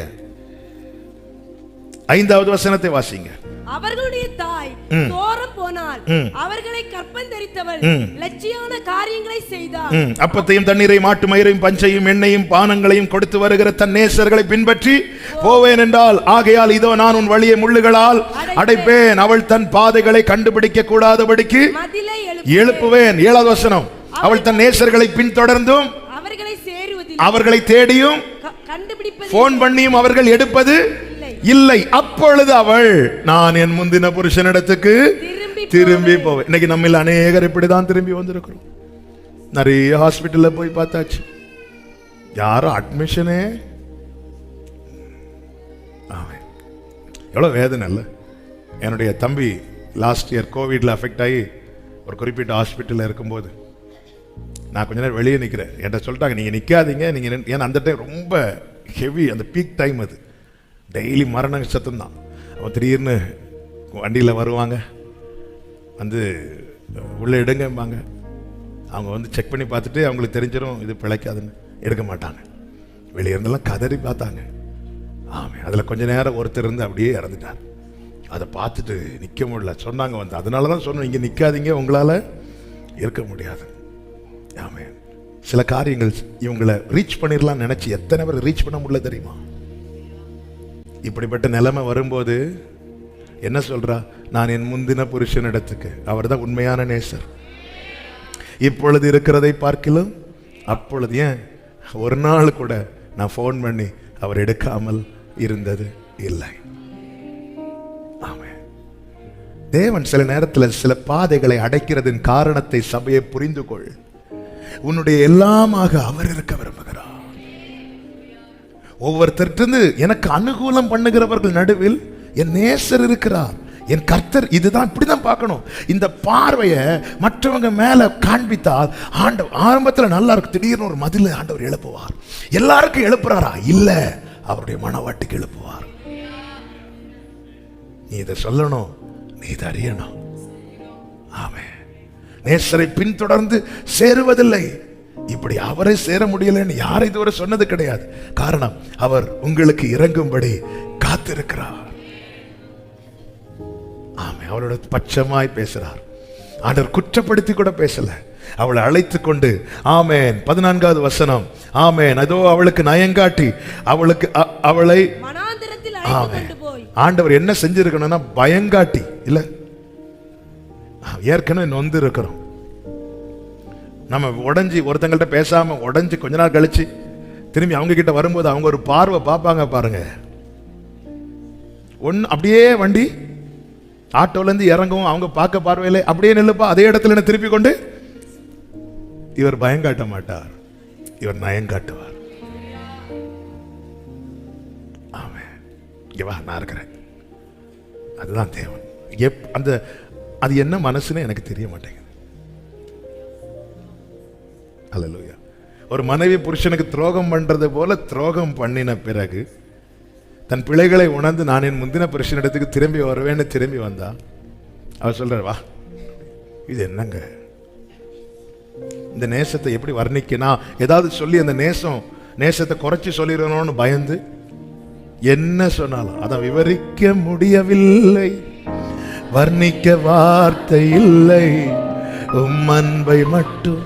5வது வசனத்தை வாசிங்க. அவர்களுடைய தாய் தோரம் போனால் அவர்களை கற்பந்தரித்தவள் லட்சியான காரியங்களை செய்தார். அப்பத்தையும் தண்ணீரை மாட்டு மயிரையும் பஞ்சையும் எண்ணெயும் பானங்களையும் கொடுத்து வருகிற தன் நேசர்களை பின்பற்றி போவேன் என்றால், ஆகையால் இதோ நான் உன் வழியை முள்ளுகளால் அடைப்பேன், அவள் தன் பாதைகளை கண்டுபிடிக்க கூடாதபடிக்கு எழுப்புவேன். 7வது வசனம். அவள் தன் நேசர்களை பின்தொடர்ந்தும் அவர்களை தேடியும் போன் பண்ணியும் அவர்கள் எடுப்பது இல்லை. அப்பொழுது அவள், நான் என் முந்தின புருஷனிடத்துக்கு திரும்பி போவேன். இன்னைக்கு நம்ம அநேகர் இப்படிதான் திரும்பி வந்திருக்கிறோம். நிறைய ஹாஸ்பிட்டல்ல போய் பார்த்தாச்சு, யாரும் அட்மிஷனே. எவ்வளவு வேதனை இல்ல? என்னுடைய தம்பி லாஸ்ட் இயர் கோவிட்ல அஃபெக்ட் ஆகி ஒரு குறிப்பிட்ட ஹாஸ்பிட்டல்ல இருக்கும்போது நான் கொஞ்ச நேரம் வெளியே நிற்கிறேன். என்கிட்ட சொல்லிட்டாங்க, நீங்கள் நிற்காதீங்க, நீங்கள் ஏன்னா அந்த டைம் ரொம்ப ஹெவி, அந்த பீக் டைம் அது. டெய்லி மரண சத்தம் தான். அவன் திடீர்னு வண்டியில் வருவாங்க, வந்து உள்ளே எடுங்கம்பாங்க. அவங்க வந்து செக் பண்ணி பார்த்துட்டு அவங்களுக்கு தெரிஞ்சிடும் இது பிழைக்காதுன்னு எடுக்க மாட்டாங்க. வெளியே இருந்தெல்லாம் கதறி பார்த்தாங்க. ஆமாம், அதில் கொஞ்ச நேரம் ஒருத்தர் இருந்து அப்படியே இறந்துட்டார். அதை பார்த்துட்டு நிற்க முடியல. சொன்னாங்க வந்து, அதனால தான் சொன்னோம், இங்கே நிற்காதீங்க, உங்களால் இருக்க முடியாது. ஆமென். சில காரியங்கள் இவங்களை ரீச் பண்ணிடலாம் நினைச்சு எத்தனை பேர் ரீச் பண்ண முடியல தெரியுமா? இப்படிப்பட்ட நிலைமை வரும்போது என்ன சொல்றா? நான் என் முந்தின புருஷனிடத்துக்கு, அவர் தான் உண்மையான நேசர், இப்பொழுது இருக்கிறதை பார்க்கிலும் அப்பொழுது, ஏன் ஒரு நாள் கூட நான் ஃபோன் பண்ணி அவர் எடுக்காமல் இருந்தது இல்லை. ஆமென். தேவன் சில நேரத்தில் சில பாதைகளை அடைக்கிறதின் காரணத்தை சபையை புரிந்து கொள். உன்னுடைய எல்லாமாக அவர் இருக்க விரும்புகிறார். ஒவ்வொருத்தருந்து எனக்கு அனுகூலம் பண்ணுகிறவர்கள் நடுவில் என் நேசர் இருக்கிறார், என் கர்த்தர். இதுதான், இப்படிதான் பார்க்கணும். இந்த பார்வையை மற்றவங்க மேல காண்பித்தால் ஆண்டவர் ஆரம்பத்தில் நல்லா இருக்கு, திடீர்னு ஒரு மதில ஆண்டவர் எழுப்புவார். எல்லாருக்கும் எழுப்புறாரா? இல்ல, அவருடைய மனவாட்டுக்கு எழுப்புவார். நீ இதை சொல்லணும், நீ இதை அறியணும். ஆமென். நேசரை பின்தொடர்ந்து சேருவதில்லை. இப்படி அவரை சேர முடியலன்னு யாரை இதுவரை சொன்னது கிடையாது. காரணம், அவர் உங்களுக்கு இறங்கும்படி காத்திருக்கிறார். ஆமென். அவரோட பட்சமாய் பேசுறார். ஆண்டவர் குற்றப்படுத்தி கூட பேசல, அவளை அழைத்து கொண்டு. ஆமென். 14வது வசனம். ஆமென். அதோ அவளுக்கு நயங்காட்டி அவளுக்கு அவளை வனாந்திரத்தில் அழைத்து கொண்டு போய். ஆண்டவர் என்ன செஞ்சிருக்கணும்னா பயங்காட்டி இல்ல, ஏற்கனவே நொந்து இருக்கிறோம். நம்ம உடஞ்சி ஒருத்தங்கள்ட்ட பேசாம உடஞ்சி கொஞ்ச நாள் கழிச்சு திரும்பி அவங்க கிட்ட வரும்போது அவங்க ஒரு பார்வை பார்ப்பாங்க பாருங்க. அப்படியே வண்டி ஆட்டோல இருந்து இறங்கவும் அவங்க பார்க்க பார்வையில அப்படியே நில்லுப்பா, அதே இடத்துல திருப்பி கொண்டு. இவர் பயங்காட்ட மாட்டார், இவர் நயங்காட்டுவார். ஆமென். இங்க வா, நான் இருக்கிறேன். அதுதான் தேவன். அந்த அது என்ன மனசுன்னு எனக்கு தெரிய மாட்டேங்குது. அல்லேலூயா. ஒரு மனைவி புருஷனுக்கு துரோகம் பண்றது போல துரோகம் பண்ணின பிறகு தன் பிழைகளை உணர்ந்து நான் என் முந்தின புருஷனிடத்துக்கு திரும்பி வருவேன்னு திரும்பி வந்தா அவர் சொல்றார், வா, இது என்னங்க இந்த நேசத்தை எப்படி வர்ணிக்கனா? ஏதாவது சொல்லி அந்த நேசத்தை குறைச்சி சொல்லிடணும்னு பயந்து என்ன சொன்னாலும் அதை விவரிக்க முடியவில்லை, வர்ணிக்க வார்த்தை இல்லை, அன்பை மட்டும்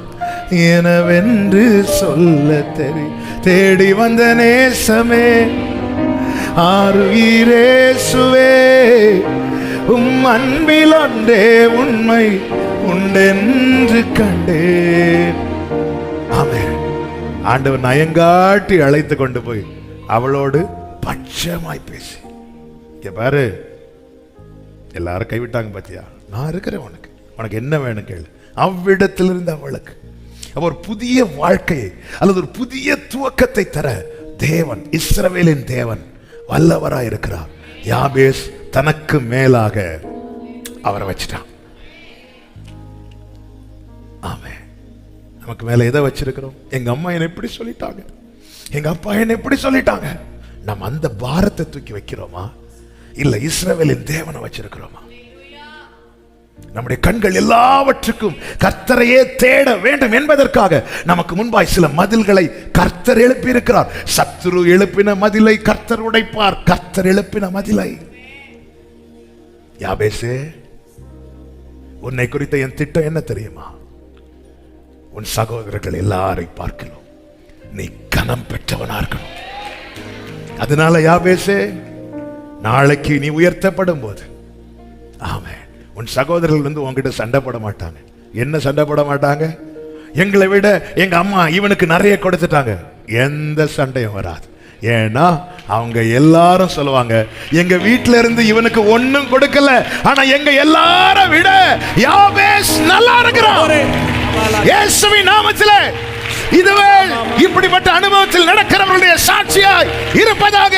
எனவென்று சொல்ல தேடி வந்த நேசமே, ஆருயிரேசுவே, அன்பில் ஒன்றே உண்மை உண்டென்று கண்டேன். ஆமென். ஆண்டவர் நயங்காட்டி அழைத்து கொண்டு போய் அவளோடு பட்சமாய் பேசி, இங்க பாரு, எல்லாரும் கைவிட்டாங்க பாத்தியா, நான் இருக்கிறேன், உனக்கு என்ன வேணும் கேளு. அவ்விடத்திலிருந்து அவளுக்கு ஒரு புதிய வாழ்க்கையை அல்லது ஒரு புதிய துவக்கத்தை தர தேவன், இஸ்ரவேலின் தேவன் வல்லவராய் இருக்கிறார். யாபேஸ் தனக்கு மேலாக அவரை வச்சிட்டான். ஆமென். நமக்கு மேல எதை வச்சிருக்கிறோம்? எங்க அம்மா என்ன எப்படி சொல்லிட்டாங்க, எங்க அப்பா என்ன எப்படி சொல்லிட்டாங்க, நம்ம அந்த பாரத்தை தூக்கி வைக்கிறோமா? இல்ல இஸ்ரவேலின் தேவனை வச்சிருக்கிறோமா? நம்முடைய கண்கள் எல்லாவற்றுக்கும் கர்த்தரையே தேட வேண்டும் என்பதற்காக நமக்கு முன்பாய் சில மதில்களை கர்த்தர் எழுப்பி இருக்கிறார். சத்துரு எழுப்பின மதிலை கர்த்தர் உடைப்பார். கர்த்தர் எழுப்பின மதிலை. யாபேசே, உன்னை குறித்த என் திட்டம் என்ன தெரியுமா? உன் சகோதரர்கள் எல்லாரை பார்க்கலாம் நீ கனம் பெற்றவனா இருக்கணும். அதனால யாபேசே, நாளைக்கு நீ உயர்த்தப்படும் போது, ஆமென், உன் சகோதரர்கள் வந்து உன்கிட்ட சண்டை போட மாட்டாங்க. என்ன சண்டை போட மாட்டாங்க? எங்களை விட எங்க அம்மா இவனுக்கு நிறைய கொடுத்துட்டாங்க, எந்த சண்டையும் வராது. ஏன்னா அவங்க எல்லாரும் சொல்லுவாங்க, எங்க வீட்டுல இருந்து இவனுக்கு ஒண்ணும் கொடுக்கல, ஆனா எங்க எல்லாரும் விட யாபேஸ் நல்லா இருக்கிறான். இயேசுவின் நாமத்திலே இதுவே இப்படிப்பட்ட அனுபவத்தில் நடக்கிறவர்களுடைய சாட்சியாய் இருப்பதாக.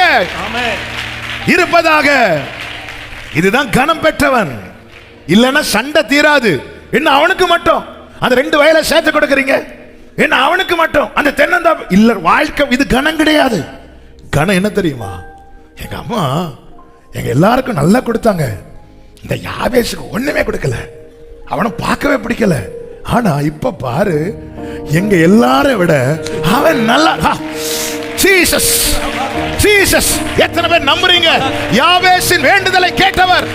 இதுதான் கனம் பெற்றவன். இல்லைன்னா சண்டை தீராது. என்ன அவனுக்கு மட்டும் அந்த 2 வயலை சேர்த்து கொடுக்கறீங்க, என்ன அவனுக்கு மட்டும் அந்த தென்னந்தாப்பு இல்ல. வாழ்க்கை இது கனம் கிடையாது. கனம் என்ன தெரியுமா? எங்க அம்மா எங்க எல்லாருக்கும் நல்லா கொடுத்தாங்க, இந்த யாபேசுக்கு ஒண்ணுமே கொடுக்கல, அவனை பார்க்கவே பிடிக்கல. ஆனா இப்ப பாரு, எங்க எல்லாரை விட அவன் நல்லா. Jesus, Jesus. எத்தனை பேர் நம்புறீங்க? யாபேசின் வேண்டுதலை கேட்டவர்.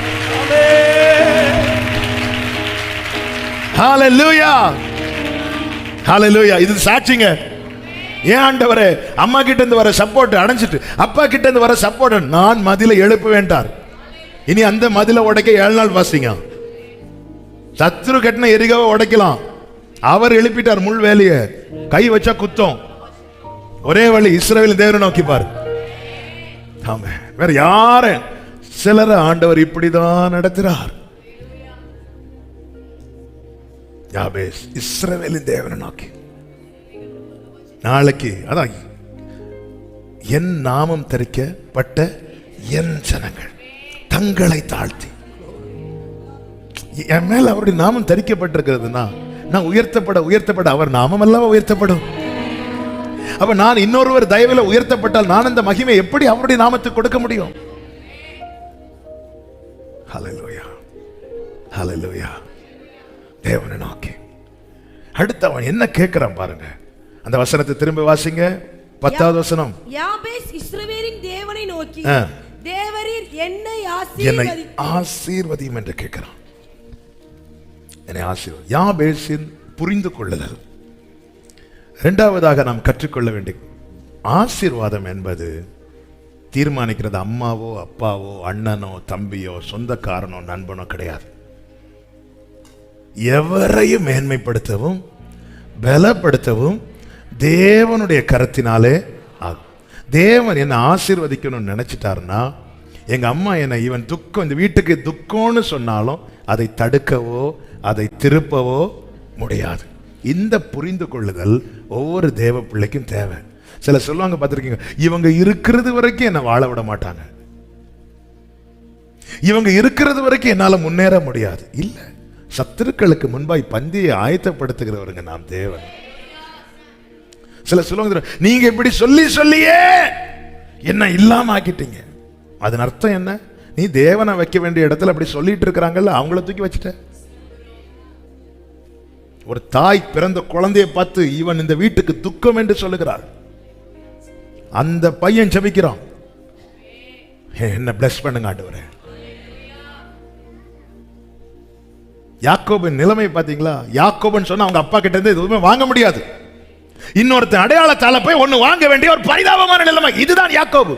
ஹalleluya ஹalleluya. இது சாட்சிங்க. ஏன் ஆண்டவரே அம்மா கிட்ட இருந்து வர சப்போர்ட் அடைஞ்சிட்டு அப்பா கிட்ட இருந்து வர சப்போர்ட் நான் மதிலை எழுப்ப வேண்டார். இனி அந்த மதிலை உடைக்க 7 நாள் வாசிங்க. சத்துரு கட்டின எரிகாவை உடைக்கலாம். அவர் எழுப்பிட்டார் முள் வேலைய. கை வச்சா குத்தம். ஒரே வழி இஸ்ரவேல் தேவனை நோக்கி பாரு. ஆமா, வேற யாரு? சிலர ஆண்டவர் இப்படிதான் நடத்துறார். யாபேஸ் இஸ்ரவேலின் தேவனை நோக்கி. நாளைக்கு அதான் என் நாமம் தரிக்கப்பட்ட என் ஜனங்கள் தங்களை தாழ்த்தி, என் மேல அவருடைய நாமம் தரிக்கப்பட்டிருக்கிறதுனா நான் உயர்த்தப்பட அவர் நாமம் அல்லவா உயர்த்தப்படும். அப்ப நான் இன்னொருவர் தயவில் உயர்த்தப்பட்டால் நான் அந்த மகிமை எப்படி அவருடைய நாமத்துக்கு கொடுக்க முடியும்? ஹல்லேலூயா ஹல்லேலூயா. தேவனை நோக்கி அடுத்து அவன் என்ன கேட்கிறான் பாருங்க. அந்த வசனத்தை திரும்ப வாசிங்க. 10வது வசனம். யாபேஸ் இஸ்ரவேலின் தேவனை நோக்கி தேவரீர் என்னை ஆசீர்வதியும் என்று கேட்கிறான். என்னை ஆசீர்வதி. யாபேசின் புரிந்து கொள்ளுதல். இரண்டாவதாக நாம் கற்றுக்கொள்ள வேண்டிய ஆசீர்வாதம் என்பது தீர்மானிக்கிறது அம்மாவோ அப்பாவோ அண்ணனோ தம்பியோ சொந்தக்காரனோ நண்பனோ கிடையாது. எவரையும் மேன்மைப்படுத்தவும் பலப்படுத்தவும் தேவனுடைய கரத்தினாலே ஆகும். தேவன் என்னை ஆசீர்வதிக்கணும்னு நினைச்சிட்டாருன்னா, எங்க அம்மா என்னை இவன் துக்கம் இந்த வீட்டுக்கு துக்கம்னு சொன்னாலும் அதை தடுக்கவோ அதை திருப்பவோ முடியாது. இந்த புரிந்து கொள்ளுதல் ஒவ்வொரு தேவ பிள்ளைக்கும் தேவை. சில சொல்லுவாங்க பார்த்திருக்கீங்க, இவங்க இருக்கிறது வரைக்கும் என்னை வாழ விட மாட்டாங்க, இவங்க இருக்கிறது வரைக்கும் என்னால முன்னேற முடியாது. இல்ல, சத்துருக்களுக்கு முன்பாய் பந்தியை ஆயத்தப்படுத்துகிறவருங்க நாம் தேவன். சில சொல்லுவாங்க, நீங்க இப்படி சொல்லி சொல்லியே என்ன இல்லாம ஆக்கிட்டீங்க. அதன் அர்த்தம் என்ன? நீ தேவனை வைக்க வேண்டிய இடத்துல அப்படி சொல்லிட்டு இருக்கிறாங்கல்ல, அவங்கள தூக்கி வச்சுட்ட. ஒரு தாய் பிறந்த குழந்தையை பார்த்து இவன் இந்த வீட்டுக்கு துக்கம் என்று சொல்லுகிறாள். அந்த பையன் ஜெபிக்கிறான், என்ன பிளஸ் பண்ணுங்க ஆண்டவரே. யாக்கோபின் நிலைமை பாத்தீங்களா? யாக்கோபன் சொன்னா அவங்க அப்பா கிட்ட இருந்து எதுவுமே வாங்க முடியாது. இன்னொருத்தன் அடையாளத்தால போய் ஒண்ணு வாங்க வேண்டிய ஒரு பரிதாபமான நிலைமை. இதுதான் யாக்கோபு.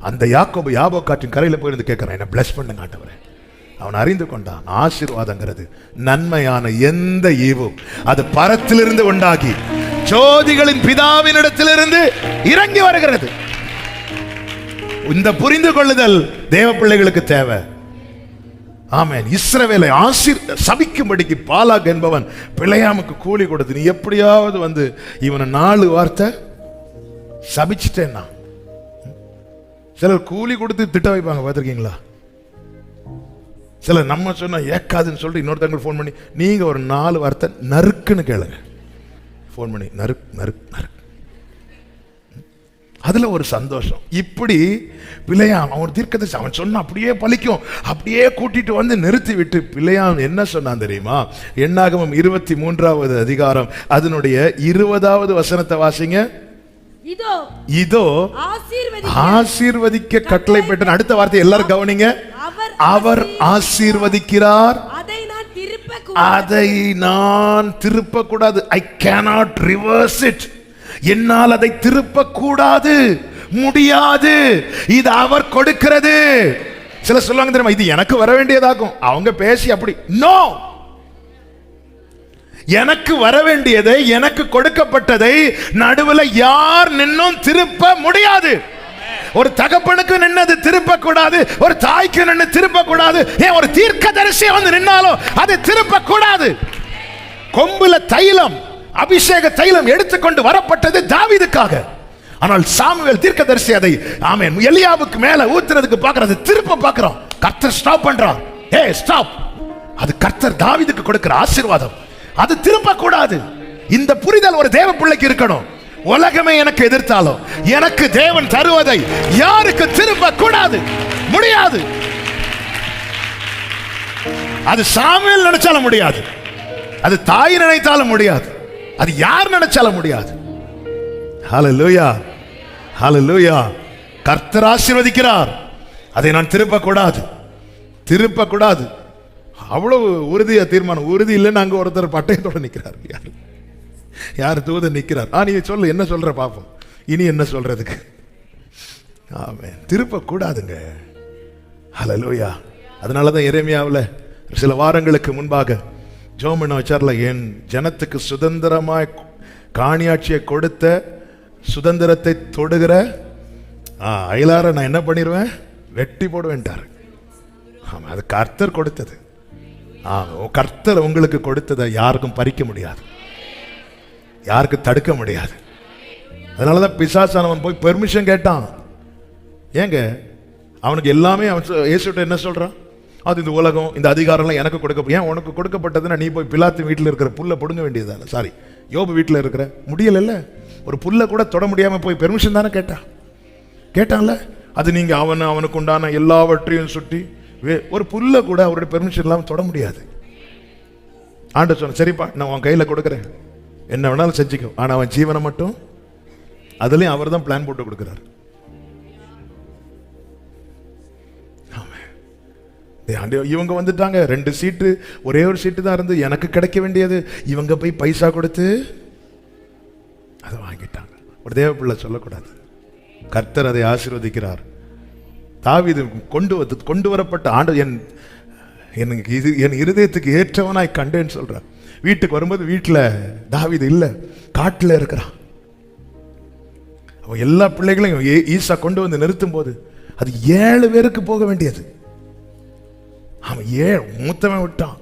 அந்த யாக்கோபு யாபோக்காற்றின் கரையில போயிருந்து கேட்கிறான், என்ன பிளஸ் பண்ணுங்க ஆண்டவரே. அவன் அறிந்து கொண்டான், ஆசீர்வாதங்கிறது நன்மையான எந்த ஈவும் அது பரத்திலிருந்து உண்டாகி ஜோதிகளின் பிதாவினிடத்திலிருந்து இறங்கி வருகிறது. இந்த புரிந்து கொள்ளுதல் தேவ பிள்ளைகளுக்கு தேவை. ஆமென். இஸ்ரவேலை சபிக்கும்படிக்கு பாலாக் என்பவன் பிளையாமுக்கு கூலி கொடுத்து, நீ எப்படியாவது வந்து இவனை 4 வார்த்தை சபிச்சிட்டேன்னா. சிலர் கூலி கொடுத்து திட்ட வைப்பாங்க, பார்த்திருக்கீங்களா? சிலர் நம்ம சொன்னா ஏக்காதுன்னு சொல்லிட்டு இன்னொருத்தவங்க ஃபோன் பண்ணி நீங்க ஒரு 4 வார்த்தை நறுக்குன்னு கேளுங்க. ஃபோன் பண்ணி நறுக்கு நறுக்கு நறுக்கு, அதுல ஒரு சந்தோஷம். இப்படி பிள்ளையாம் அவன் தீர்க்கதரிசி, அவன் சொன்ன அப்படியே பலிக்கும். அப்படியே கூட்டிட்டு வந்து நிறுத்தி விட்டு பிள்ளையாம் என்ன சொன்னான் தெரியுமா? என்னாகமம் 23வது அதிகாரம் அதனுடைய 20வது வசனத்தை வாசிங்க. இதோ ஆசீர்வதிக்க கட்டளை பெற்ற. அடுத்த வார்த்தை எல்லாரும் கவனிங்க. அவர் ஆசீர்வதிக்கிறார், அதை நான் திருப்ப கூடாது. I cannot reverse it. என்னால் அதை திருப்ப கூடாது, முடியாது. இது அவர் கொடுக்கிறது. சில சொல்லுவாங்க தெரியுமா, இது எனக்கு வர வேண்டியதாகும். அவங்க பேசி அப்படி நோ, எனக்கு வர வேண்டியதை, எனக்கு கொடுக்கப்பட்டதை நடுவில் யார் நின்னும் திருப்ப முடியாது. ஒரு தகப்பனுக்கு நின்னது திருப்ப கூடாது, ஒரு தாய்க்கு நின்று திருப்ப கூடாது. ஏன் ஒரு தீர்க்கதரிசி வந்து நின்னாலும் அது திருப்ப கூடாது. கொம்புல தைலம், அபிஷேக தைலம் எடுத்துக்கொண்டு வரப்பட்டது தாவீதுக்காக. ஆனால் சாமுவேல் தீர்க்கதரிசி அதை ஆமென் எலியாவுக்கு மேல ஊத்துறதுக்கு பார்க்கறது, திருப்ப பார்க்கிறோம். கர்த்தர் ஸ்டாப் பண்றார். Hey stop. அது கர்த்தர் தாவீதுக்கு கொடுக்கிற ஆசீர்வாதம், அது திருப்ப கூடாது. இந்த புரிதல் ஒரு தேவ பிள்ளைக்கு இருக்கணும். உலகமே எனக்கு எதிர்த்தாலும் எனக்கு தேவன் தருவதை யாருக்கு திருப்ப கூடாது, முடியாது. அது சாமுவேல் நினைச்சாலும் முடியாது, அது தாய் நினைத்தாலும் முடியாது, அது யார் நினைச்சாலும் முடியாது. ஹல்லேலூயா ஹல்லேலூயா. கர்த்தர் ஆசீர்வதிக்கிறார், அதை நான் திருப்ப கூடாது, திருப்ப கூடாது. அவ்வளவு உறுதியா தீர்மானம். உறுதி இல்லைன்னு அங்க ஒருத்தர் பட்டயத்தோட நிக்கிறார். யார் தூதன் நிக்கிறார். நீ சொல்லு, என்ன சொல்ற பாப்போம், இனி என்ன சொல்றதுக்கு. ஆமென். திருப்ப கூடாதுங்க. ஹல்லேலூயா. அதனாலதான் எரேமியாவுல சில வாரங்களுக்கு முன்பாக ஜெபம் பண்ண வச்சார்ல, என் ஜனத்துக்கு சுதந்திரமாய் காணியாட்சியை கொடுத்த சுதந்திரத்தை தொடுகிற அயலார நான் என்ன பண்ணிடுவேன், வெட்டி போடுவேன்ட்டார். ஆமா, அது கர்த்தர் கொடுத்தது. கர்த்தர் உங்களுக்கு கொடுத்ததை யாருக்கும் பறிக்க முடியாது, யாருக்கும் தடுக்க முடியாது. அதனாலதான் பிசாசானவன் போய் பெர்மிஷன் கேட்டான். ஏங்க, அவனுக்கு எல்லாமே அவன் இயேசுட்ட என்ன சொல்றான், அது இந்த உலகம் இந்த அதிகாரம்லாம் எனக்கு கொடுக்க, ஏன் உனக்கு கொடுக்கப்பட்டதுன்னா நீ போய் பிலாத்து வீட்டில் இருக்கிற புல்லை பிடுங்க வேண்டியதான, சாரி யோபு வீட்டில் இருக்கிற முடியல, ஒரு புல்லை கூட தொட முடியாம போய் பெர்மிஷன் தானே கேட்டான்ல. அது நீங்க அவனுக்கு உண்டான எல்லாவற்றையும் சுட்டி ஒரு புல்லை கூட அவருடைய பெர்மிஷன் இல்லாமல் தொட முடியாது. ஆண்டவர் சொன்ன, சரிப்பா நான் உன் கையில் கொடுக்குறேன், என்ன வேணாலும் செஞ்சுக்கோ, ஆனா அவன் ஜீவனை மட்டும், அதுலயும் அவர் தான் பிளான் போட்டு கொடுக்கிறார். இவங்க வந்துட்டாங்க, 2 சீட்டு, ஒரே ஒரு சீட்டு தான் இருந்து எனக்கு கிடைக்க வேண்டியது, இவங்க போய் பைசா கொடுத்து அதை வாங்கிட்டாங்க. ஒரு தேவ பிள்ளை சொல்லக்கூடாது, கர்த்தர் அதை ஆசீர்வதிக்கிறார். தாவீது கொண்டு வரப்பட்ட ஆண்டு என் இருதயத்துக்கு ஏற்றவனாய் கண்டேன்னு சொல்றார். வீட்டுக்கு வரும்போது வீட்டில் தாவீது இல்லை, காட்டில் இருக்கிறான். அவன் எல்லா பிள்ளைகளையும் ஈசா கொண்டு வந்து நிறுத்தும் போது அது 7 பேருக்கு போக வேண்டியது. அவன் மூத்தவன் விட்டான்,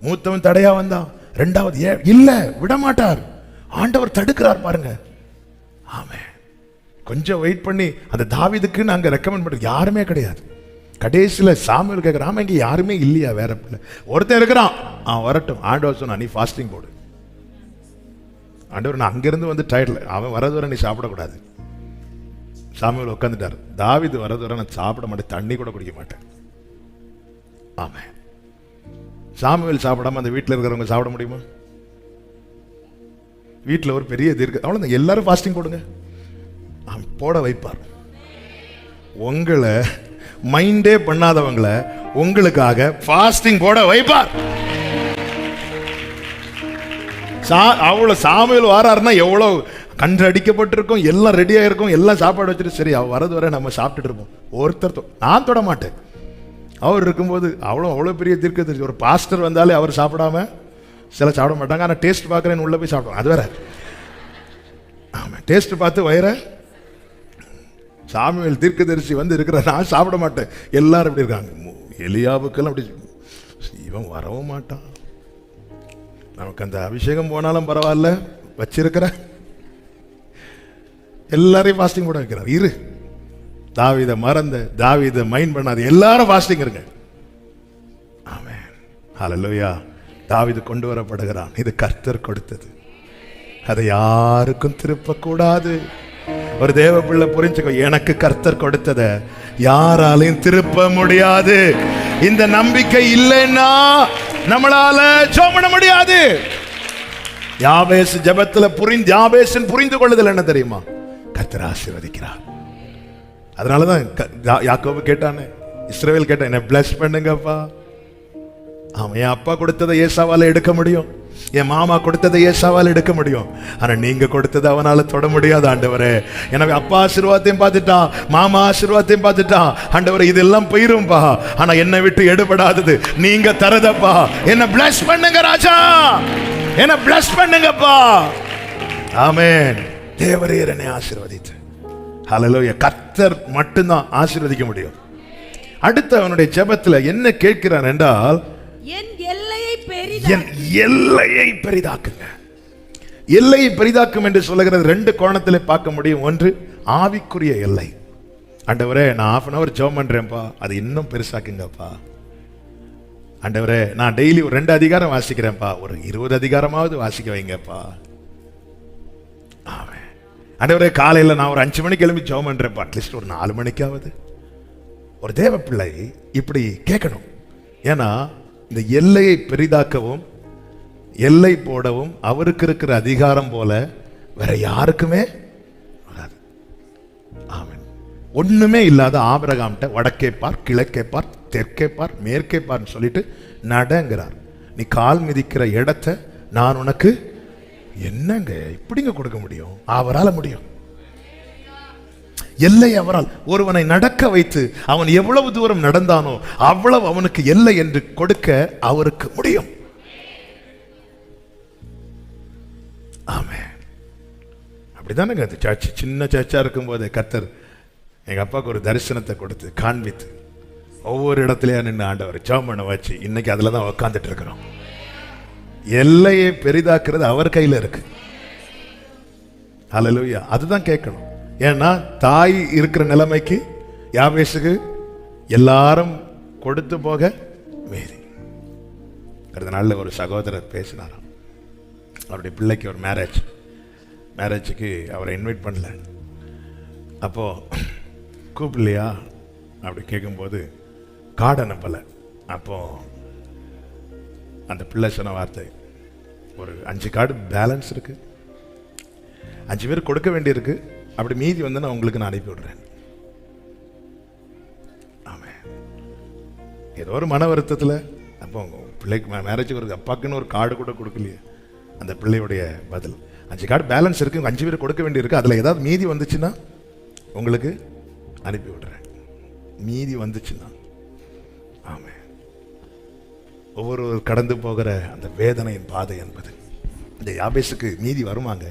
மூத்தவன் தடையா வந்தான், 2வது இல்ல விட மாட்டார், ஆண்டவர் தடுக்கிறார் பாருங்க. ஆமென். கொஞ்சம் வெயிட் பண்ணி அந்த தாவீதுக்கு நாங்க ரெக்கமெண்ட் பண்றது யாருமே கிடையாது. கடைசியில சாமுவேல் கேட்கிறான், ஆமா இங்க யாருமே இல்லையா வேற பிள்ளை, ஒருத்தன் இருக்கிறான், வரட்டும். ஆண்டவர் சொன்னா நீ ஃபாஸ்டிங் போடு. ஆண்டவர், நான் அங்கிருந்து வந்து டயர்ட்ல, அவன் வரது வரை நீ சாப்பிடக்கூடாது. சாமுவேல் உட்காந்துட்டார். தாவீது வரது வரை நான் சாப்பிட மாட்டேன், தண்ணி கூட குடிக்க மாட்டேன். ஆமாம். சாமுவேல் சாப்பிடாம அந்த வீட்டில் இருக்கிறவங்க சாப்பிட முடியுமா? வீட்டில் ஒரு பெரிய தீர்க்க, அவ்வளோ எல்லாரும் ஃபாஸ்டிங் போடுங்க, போட வைப்பார். உங்களை மைண்டே பண்ணாதவங்களை உங்களுக்காக ஃபாஸ்டிங் போட வைப்பார். அவ்வளோ சாமுவேல் வாராருன்னா எவ்வளோ கன்று அடிக்கப்பட்டிருக்கும், எல்லாம் ரெடியாக இருக்கும், எல்லாம் சாப்பாடு வச்சுட்டு சரி அவ வரது வரை நம்ம சாப்பிட்டுட்டு இருப்போம். ஒருத்தர் நான் தொட மாட்டேன். அவர் இருக்கும்போது அவ்வளோ பெரிய தீர்க்கதரிசி, ஒரு பாஸ்டர் வந்தாலே அவர் சாப்பிடாம சில சாப்பிட மாட்டாங்க. ஆனால் டேஸ்ட் பார்க்குறேன்னு உள்ள போய் சாப்பிடுவாங்க, அது வேற. ஆமாம், டேஸ்ட் பார்த்து வயிற. சாமுவேல் தீர்க்கதரிசி வந்து இருக்கிற, நான் சாப்பிட மாட்டேன், எல்லாரும் இப்படி இருக்காங்க. எலியாவுக்கெல்லாம் அப்படி, இவன் வரவும் மாட்டான், நமக்கு அந்த அபிஷேகம் போனாலும் பரவாயில்ல வச்சிருக்கிற, எல்லாரையும் ஃபாஸ்டிங் போட வைக்கிறார். இரு, தாவீதை மறந்த, தாவீதை மைண்ட் பண்ணாது, எல்லாரும் ஃபாஸ்டிங் இருங்க. ஆமென். ஹல்லேலூயா. தாவீது கொண்டு வரப்படுகிறான். இது கர்த்தர் கொடுத்தது, அதை யாருக்கும் திருப்ப கூடாது. ஒரு தேவ பிள்ளை புரிஞ்சுக்கோ, எனக்கு கர்த்தர் கொடுத்ததை யாராலையும் திருப்ப முடியாது. இந்த நம்பிக்கை இல்லைன்னா நம்மளால ஜெபம் பண்ண முடியாது. யாபேஸ் ஜெபத்துல யாபேசின் புரிந்து கொள்ளுதல் என்ன தெரியுமா? கர்த்தர் ஆசீர்வதிக்கிறார். அதனாலதான் யாக்கோபு கேட்டானே, இஸ்ரவேல் கேட்டான், என்ன பிளஸ் பண்ணுங்கப்பா. ஆமா, என் அப்பா கொடுத்ததை ஏசாவால எடுக்க முடியும், என் மாமா கொடுத்ததை ஏசாவால் எடுக்க முடியும், ஆனா நீங்க கொடுத்ததை அவனால தொட முடியாது ஆண்டவரே. எனவே அப்பா ஆசீர்வாதத்தையும் பார்த்துட்டான், மாமா ஆசீர்வாதத்தையும் பார்த்துட்டான். ஆண்டவரே இதெல்லாம் போயிரும்பா, ஆனா என்னை விட்டு எடுபடாதது நீங்க தரதப்பா. என்ன பிளஸ் பண்ணுங்க ராஜா, என்ன பிளஸ் பண்ணுங்கப்பா. ஆமென். தேவரீர் என்னை ஆசீர்வதித்து. ஹல்லேலூயா. கர்த்தர் மட்டும்தான் ஆசீர்வதிக்க முடியும். அடுத்து அவனுடைய ஜெபத்துல என்ன கேட்கிறான் என்றால், என் எல்லையை பெரிதாக்குங்க. எல்லையை பெரிதாக்கும் என்று சொல்லுகிறது 2 கோணத்திலே பார்க்க முடியும். ஒன்று ஆவிக்குரிய எல்லை. ஆண்டவரே நான் 1/2 hour ஜெபம் பண்றேன்ப்பா, அது இன்னும் பெருசாக்குங்கப்பா. ஆண்டவரே நான் டெய்லி ஒரு 2 அதிகாரம் வாசிக்கிறேன்ப்பா, ஒரு 20 அதிகாரமாவது வாசிக்க வைங்கப்பா. ஆமென். ஆண்டவரே காலையில் நான் ஒரு 5 மணிக்கு எழும்பி ஜெபம் பண்றேன்ப்பா, அட்லீஸ்ட் ஒரு 4 மணிக்காவது. ஒரு தேவ பிள்ளை இப்படி கேட்கணும். ஏன்னா இந்த எல்லையை பெரிதாக்கவும் எல்லை போடவும் அவருக்கு இருக்கிற அதிகாரம் போல வேற யாருக்குமே ஒண்ணுமே இல்லாத ஆபிரகாம்கிட்ட வடக்கே பார், கிழக்கே பார், தெற்கே பார், மேற்கே பார்ன்னு சொல்லிட்டு நடங்கிறார். நீ கால் மிதிக்கிற இடத்தை நான் உனக்கு என்னங்க இப்படிங்க கொடுக்க முடியும்? அவரால் முடியும். எல்லை அவரால். ஒருவனை நடக்க வைத்து அவன் எவ்வளவு தூரம் நடந்தானோ அவ்வளவு அவனுக்கு எல்லை என்று கொடுக்க அவருக்கு முடியும். ஆமென். அப்படிதானங்க அந்த சர்ச், சின்ன சர்ச்சா இருக்கும் போதே கர்த்தர் எங்க அப்பாவுக்கு ஒரு தரிசனத்தை கொடுத்து காண்பித்து ஒவ்வொரு இடத்துலயா நின்று ஆண்டவர் ஜெபம் பண்ண வச்சு இன்னைக்கு அதுல தான் உட்கார்ந்துட்டு இருக்கிறோம். எல்லையை பெரிதாக்குறது அவர் கையில இருக்கு. ஹல்லேலூயா. அதுதான் கேட்கணும். ஏன்னா தாய் இருக்கிற நிலைமைக்கு யாபேசுக்கு எல்லாரும் கொடுத்து போக மீறி. அடுத்த நாளில் ஒரு சகோதரர் பேசினாராம். அவருடைய பிள்ளைக்கு ஒரு மேரேஜுக்கு அவரை இன்வைட் பண்ணல. அப்போ கூப்பிடலையா அப்படி கேட்கும்போது கார்டு அனுப்பலை. அப்போ அந்த பிள்ளை சொன்ன வார்த்தை, ஒரு 5 கார்டு பேலன்ஸ் இருக்கு, 5 பேர் கொடுக்க வேண்டியிருக்கு, அப்படி மீதி வந்து நான் உங்களுக்கு நான் அனுப்பி விடுறேன். ஆமாம். ஏதோ ஒரு மன வருத்தத்தில் அப்போ பிள்ளைக்கு மேரேஜுக்கு ஒரு அப்பாக்குன்னு ஒரு கார்டு கூட கொடுக்கலையே. அந்த பிள்ளையுடைய பதில், 5 கார்டு பேலன்ஸ் இருக்கு, 5 பேர் கொடுக்க வேண்டியிருக்கு, அதில் ஏதாவது மீதி வந்துச்சுன்னா உங்களுக்கு அனுப்பி விடுறேன். மீதி வந்துச்சுன்னா. ஆமாம். ஒவ்வொரு கடந்து போகிற அந்த வேதனையின் பாதை என்பது இந்த யாபேசுக்கு மீதி வருமாங்க.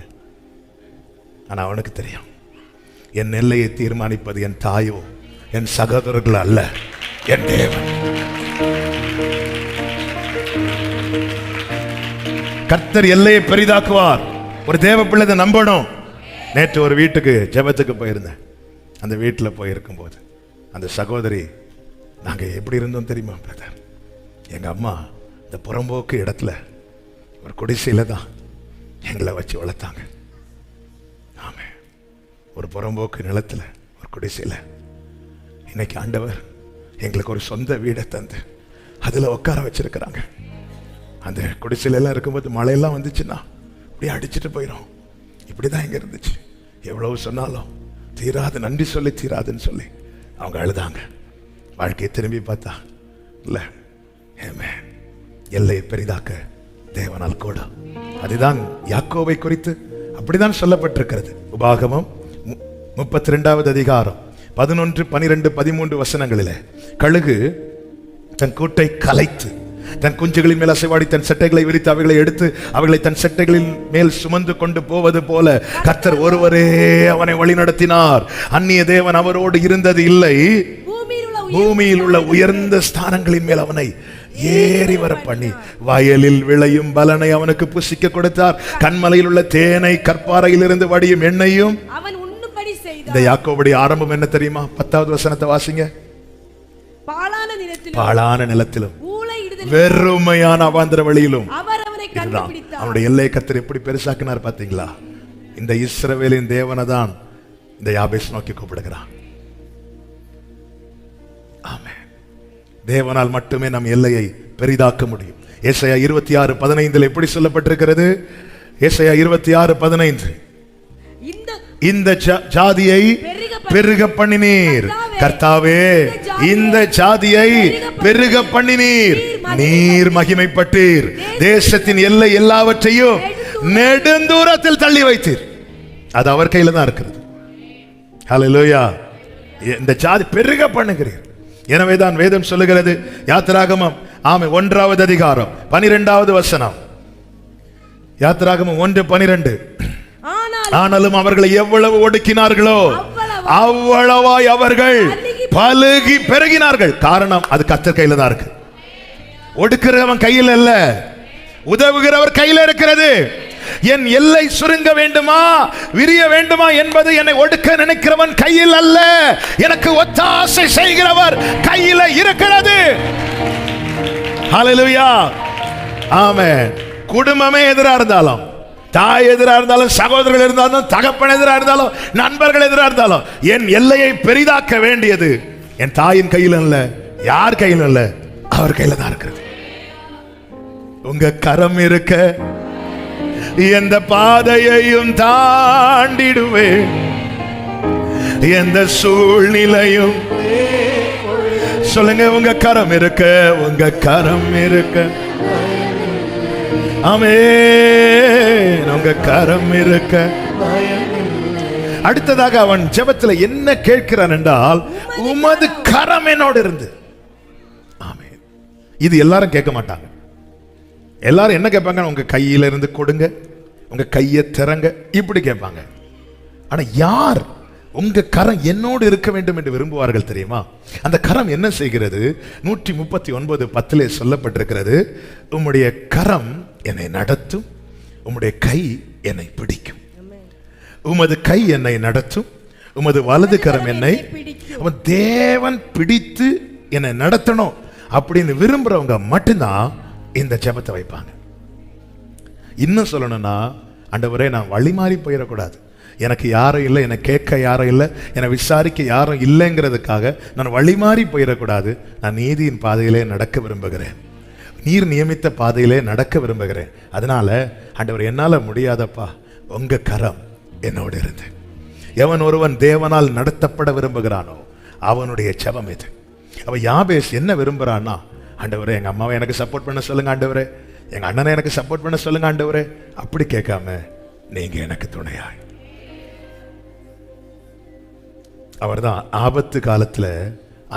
ஆனால் அவனுக்கு தெரியும், என் எல்லையை தீர்மானிப்பது என் தாயோ என் சகோதரர்கள் அல்ல, என் தேவன். கர்த்தர் எல்லையை பெரிதாக்குவார். ஒரு தேவ பிள்ளை நம்பணும். நேற்று ஒரு வீட்டுக்கு ஜெபத்துக்கு போயிருந்தேன். அந்த வீட்டில் போயிருக்கும் போது அந்த சகோதரி, நாங்கள் எப்படி இருந்தோம் தெரியுமா பிரதர்? எங்கள் அம்மா இந்த புறம்போக்கு இடத்துல ஒரு குடிசையில் தான் எங்களை வச்சு வளர்த்தாங்க. ஆமே. ஒரு புறம்போக்கு நிலத்தில் ஒரு குடிசையில் இன்னைக்கு ஆண்டவர் எங்களுக்கு ஒரு சொந்த வீடை தந்து அதில் உட்கார வச்சிருக்கிறாங்க. அந்த குடிசையிலெல்லாம் இருக்கும்போது மழையெல்லாம் வந்துச்சுன்னா அப்படியே அடிச்சுட்டு போயிடும். இப்படி தான் இங்கே இருந்துச்சு. எவ்வளவு சொன்னாலும் தீராது, நன்றி சொல்லி தீராதுன்னு சொல்லி அவங்க அழுதாங்க. வாழ்க்கையை திரும்பி பார்த்தா இல்லை, எல்லையை பெரிதாக்க தேவனால் கூட. அதுதான் யாக்கோபை குறித்து அப்படிதான் சொல்லப்பட்டிருக்கிறது. உபாகமம் 32வது அதிகாரம் 11, 12, 13 வசனங்களிலே, கழுகு தன் கூட்டை கலைத்து தன் குஞ்சுகளின் மேல் அசைவாடி தன் செட்டைகளை விரித்து அவைகளை எடுத்து அவைகளை தன் செட்டைகளின் மேல் சுமந்து கொண்டு போவது போல கர்த்தர் ஒருவரே அவனை வழி நடத்தினார். அந்நிய தேவன் அவரோடு இருந்தது இல்லை. பூமியில் உள்ள உயர்ந்த ஸ்தானங்களின் மேல் அவனை ஏறி வர பண்ணி வயலில் விளையும் பலனை அவனுக்கு புசிக்க கொடுத்தார். கண்மலையில் உள்ள தேனை கற்பாறையில் இருந்து வடியும் எண்ணெயும் அவன் உண்ணும்படி செய்தார். இந்த யாக்கோபுடைய ஆரம்பம் என்ன தெரியுமா? 10வது வசனத்தை வாசிங்க. பாழான நிலத்திலும் வெறுமையான அவாந்தர வழியிலும் அவனுடைய எல்லையை கர்த்தர் எப்படி பெருசாக்கினார் பாத்தீங்களா? இந்த இஸ்ரவேலின் தேவனை தான் இந்த யாபேஸ் நோக்கி கூப்பிடுகிறான். ஆமென். தேவனால் மட்டுமே நம் எல்லையை பெரிதாக்க முடியும். ஏசாயா 26:15 எப்படி சொல்லப்பட்டிருக்கிறது? ஏசாயா 26:15, இந்த ஜாதியை பெருக பண்ணினீர் கர்த்தாவே, இந்த ஜாதியை பெருக பண்ணினீர், நீர் மகிமைப்பட்டீர், தேசத்தின் எல்லை எல்லாவற்றையும் நெடுந்தூரத்தில் தள்ளி வைத்தீர். அது அவர் கையில தான் இருக்கிறது. ஹல்லேலூயா. இந்த ஜாதி பெருக பண்ணுகிறீர். எனவேதான் வேதம் சொல்லுகிறது, யாத்திராகமம் 1வது அதிகாரம் 12வது வசனம், யாத்திராகமம் 1:12, ஆனாலும் அவர்களை எவ்வளவு ஒடுக்கினார்களோ அவ்வளவாய் அவர்கள் பலுகி பெருகினார்கள். காரணம், அது கர்த்தர் கையில தான் இருக்கு. ஒடுக்கிறவன் கையில் அல்ல, உதவுகிறவர் கையில் இருக்கிறது. என் எல்லை சுருங்க வேண்டுமா விரிய வேண்டுமா என்பது என்னை ஒடுக்க நினைக்கிறவன் கையில் அல்ல, எனக்கு ஒத்தாசை செய்கிறவர் கையில இருக்கிறது. ஹல்லேலூயா. ஆமென். குடும்பமே எதிரா இருந்தாலும், தாய் எதிராக இருந்தாலும், சகோதரர்கள் இருந்தாலும், தகப்பன் எதிராக இருந்தாலும், நண்பர்கள் எதிராக இருந்தாலும், என் எல்லையை பெரிதாக்க வேண்டியது என் தாயின் கையில் அல்ல, யார் கையில் அல்ல, அவர் கையில தான் இருக்கிறது. உங்க கரம் இருக்க எந்த பாதையையும் தாண்டிடுவேன், எந்த சூழ்நிலையும் சொல்லுங்க, உங்க கரம் இருக்க, உங்க கரம் இருக்க. ஆமென். உங்க கரம் இருக்க. அடுத்ததாக அவன் ஜெபத்தில் என்ன கேட்கிறான் என்றால், உமது கரம் என்னோடு இருந்து. ஆமென். இது எல்லாரும் கேட்க மாட்டாங்க. எல்லாரும் என்ன கேட்பாங்க? உங்க கையில இருந்து கொடுங்க, உங்க கையை திறங்க, இப்படி கேட்பாங்க. ஆனா யார் உங்க கரம் என்னோடு இருக்க வேண்டும் என்று விரும்புவார்கள் தெரியுமா? அந்த கரம் என்ன செய்கிறது? 139:10 சொல்லப்பட்டிருக்கிறது, உம்முடைய கரம் என்னை நடத்தும், உம்முடைய கை என்னை பிடிக்கும். உமது கை என்னை நடத்தும், உமது வலது கரம் என்னை. தேவன் பிடித்து என்னை நடத்தணும் அப்படின்னு விரும்புறவங்க மட்டும்தான் இந்த ஜெபத்தை வைப்பாங்க. இன்னும் சொல்லணும்னா, ஆண்டவரே நான் வழி மாறி போயிடக்கூடாது, எனக்கு யாரும் இல்லை, என்னை கேட்க யாரும் இல்லை, என்னை விசாரிக்க யாரும் இல்லைங்கிறதுக்காக நான் வழி மாறி போயிடக்கூடாது. நான் நீதியின் பாதையிலே நடக்க விரும்புகிறேன், நீர் நியமித்த பாதையிலே நடக்க விரும்புகிறேன். அதனால ஆண்டவர் என்னால் முடியாதப்பா, உங்க கரம் என்னோடு இருந்து. எவன் ஒருவன் தேவனால் நடத்தப்பட விரும்புகிறானோ அவனுடைய ஜெபம் இது. அவ யாபேஸ் என்ன விரும்புறான்னா, ஆண்டவரே எங்க அம்மாவை எனக்கு சப்போர்ட் பண்ண சொல்லுங்க ஆண்டவரே, எங்க அண்ணனை எனக்கு சப்போர்ட் பண்ண சொல்லுங்க ஆண்டவரே. அப்படி கேட்காம, நீங்க எனக்கு துணையாய். அவர்தான் ஆபத்து காலத்துல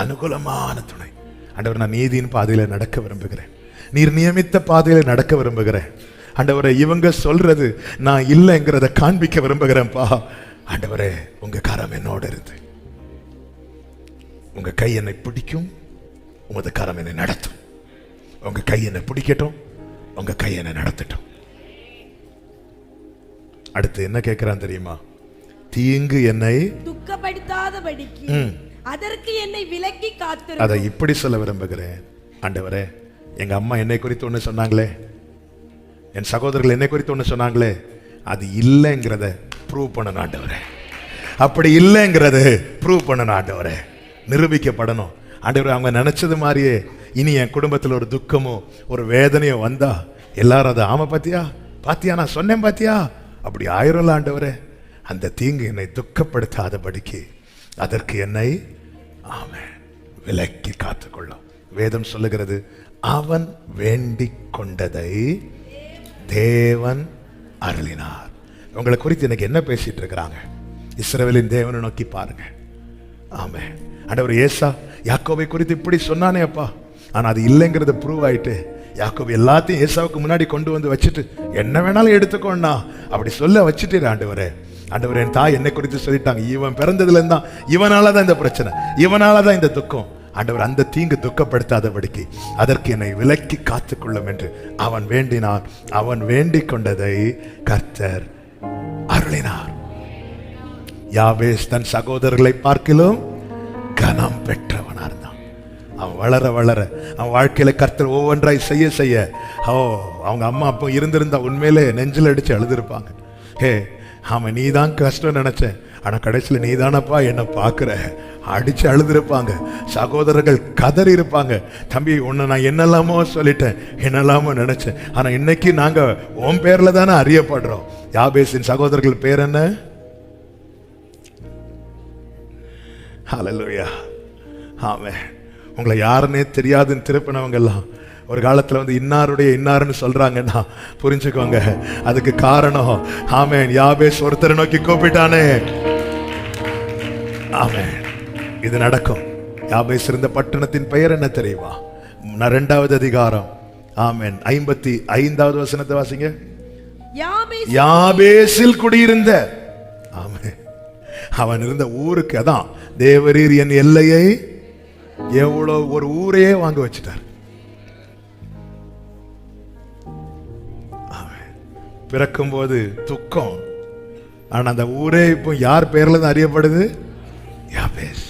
அனுகூலமான துணை. ஆண்டவர் நான் நீதியின் பாதையில நடக்க விரும்புகிறேன், நீர் நியமித்த பாதையில நடக்க விரும்புகிறேன் ஆண்டவரே. இவங்க சொல்றது நான் இல்லைங்கிறத காண்பிக்க விரும்புகிறேன்ப்பா. ஆண்டவரே உங்க கரம் என்னோட இருந்து, உங்க கை என்னை பிடிக்கும், உமது கரம் என்னை நடத்தும். உங்க கை என்னை பிடிக்கட்டும், உங்க கை என்னை நடத்தட்டும். அடுத்து என்ன கேட்கிறான் தெரியுமா? தீங்கு என்னை துக்கப்படுத்தாதபடிக்கு அதற்கு என்னை விலக்கி காத்து. அதை இப்படி சொல்ல விரும்புகிறேன், ஆண்டவரே எங்க அம்மா என்னை குறித்து ஒண்ணு சொன்னாங்களே, என் சகோதரர்கள் என்னை குறித்து ஒண்ணு சொன்னாங்களே, அது இல்லைங்கிறத ப்ரூவ் பண்ணணும் ஆண்டவரே. அப்படி இல்லைங்கிறது ப்ரூவ் பண்ணணும் ஆண்டவரே, நிரூபிக்கப்படணும் ஆண்டவரே. அவங்க நினைச்சது மாதிரியே இனி என் குடும்பத்தில் ஒரு துக்கமோ ஒரு வேதனையோ வந்தா எல்லாரும் அதை ஆமா பாத்தியா பாத்தியா நான் சொன்னேன் பாத்தியா அப்படி ஆயிரம்ல ஆண்டவரே. அந்த தீங்கு என்னை துக்கப்படுத்தாதபடிக்கு அதற்கு என்னை ஆமென் விலக்கி காத்துக்கொள்ளும். வேதம் சொல்லுகிறது, அவன் வேண்டிக் கொண்டதை தேவன் அருளினார். உங்களை குறித்து எனக்கு என்ன பேசிட்டு இருக்கிறாங்க? இஸ்ரவேலின் தேவனை நோக்கி பாருங்க. ஆமென். ஆண்டவர் ஏசா யாக்கோபை குறித்து இப்படி சொன்னானே அப்பா, ஆனா அது இல்லைங்கிறது ப்ரூவ் ஆயிட்டு யாக்கோபு எல்லாத்தையும் ஏசாவுக்கு முன்னாடி கொண்டு வந்து வச்சுட்டு என்ன வேணாலும் எடுத்துக்கோண்ணா அப்படி சொல்ல வச்சுட்டு, ஆண்டவரே ஆண்டவர் என் தாய் என்னை குறித்து சொல்லிட்டாங்க, இவன் பிறந்ததுல இருந்தா இவனாலதான் இந்த பிரச்சனை, இவனாலதான் இந்த துக்கம். ஆண்டவர் அந்த தீங்கு துக்கப்படுத்தாதபடிக்கு அதற்கு என்னை விலக்கி காத்துக்கொள்ளும் என்று அவன் வேண்டினான். அவன் வேண்டிக் கொண்டதை கர்த்தர் அருளினார். யாபேஸ் தன் சகோதரர்களை பார்க்கிலும் கனம் பெற்றவனா இருந்தான். அவன் வளர வளர அவன் வாழ்க்கையில கர்த்தர் ஒவ்வொன்றாய் செய்ய செய்ய அவங்க அம்மா அப்போ இருந்திருந்தா உண்மையிலே நெஞ்சில் அடிச்சு அழுதுருப்பாங்க. ஹே ஆமா நீதான் கஷ்டம் நினைச்சேன், ஆனா கடைசியில் நீதானப்பா என்ன பாக்குற அடிச்சு அழுதுருப்பாங்க. சகோதரர்கள் கதறி இருப்பாங்க, தம்பி உன்னை நான் என்னெல்லாமோ சொல்லிட்டேன், என்னெல்லாமோ நினைச்சேன், ஆனா இன்னைக்கு நாங்க உன் பேர்ல தானே அறியப்படுறோம். யாபேசின் சகோதரர்கள் பேர் என்ன? ஹல்லேலூயா. ஆமென். உங்களை யாருன்னே தெரியாதுன்னு திருப்பினவங்க எல்லாம் ஒரு காலத்துல வந்து இன்னாருடைய இன்னாருன்னு சொல்றாங்கன்னா புரிஞ்சுக்கோங்க, அதுக்கு காரணம் ஆமென் யாபேஸ் ஒருத்தரை நோக்கி கூப்பிட்டானே. ஆமென். இது நடக்கும். யாபேஸ் இருந்த பட்டணத்தின் பெயர் என்ன தெரியுமா? 2வது அதிகாரம் ஆமென் 55வது வசனத்தை வாசிங்க. யாபேசில் குடியிருந்த. ஆமென். அவன் இருந்த ஊருக்கு அதான் தேவரீர் என் எல்லையை எவ்வளவு ஒரு ஊரையே வாங்க வச்சுட்டார். பிறக்கும் போது துக்கம், ஆனா அந்த ஊரே இப்போ யார் பேர்ல தான் அறியப்படுது? யாபேஸ்.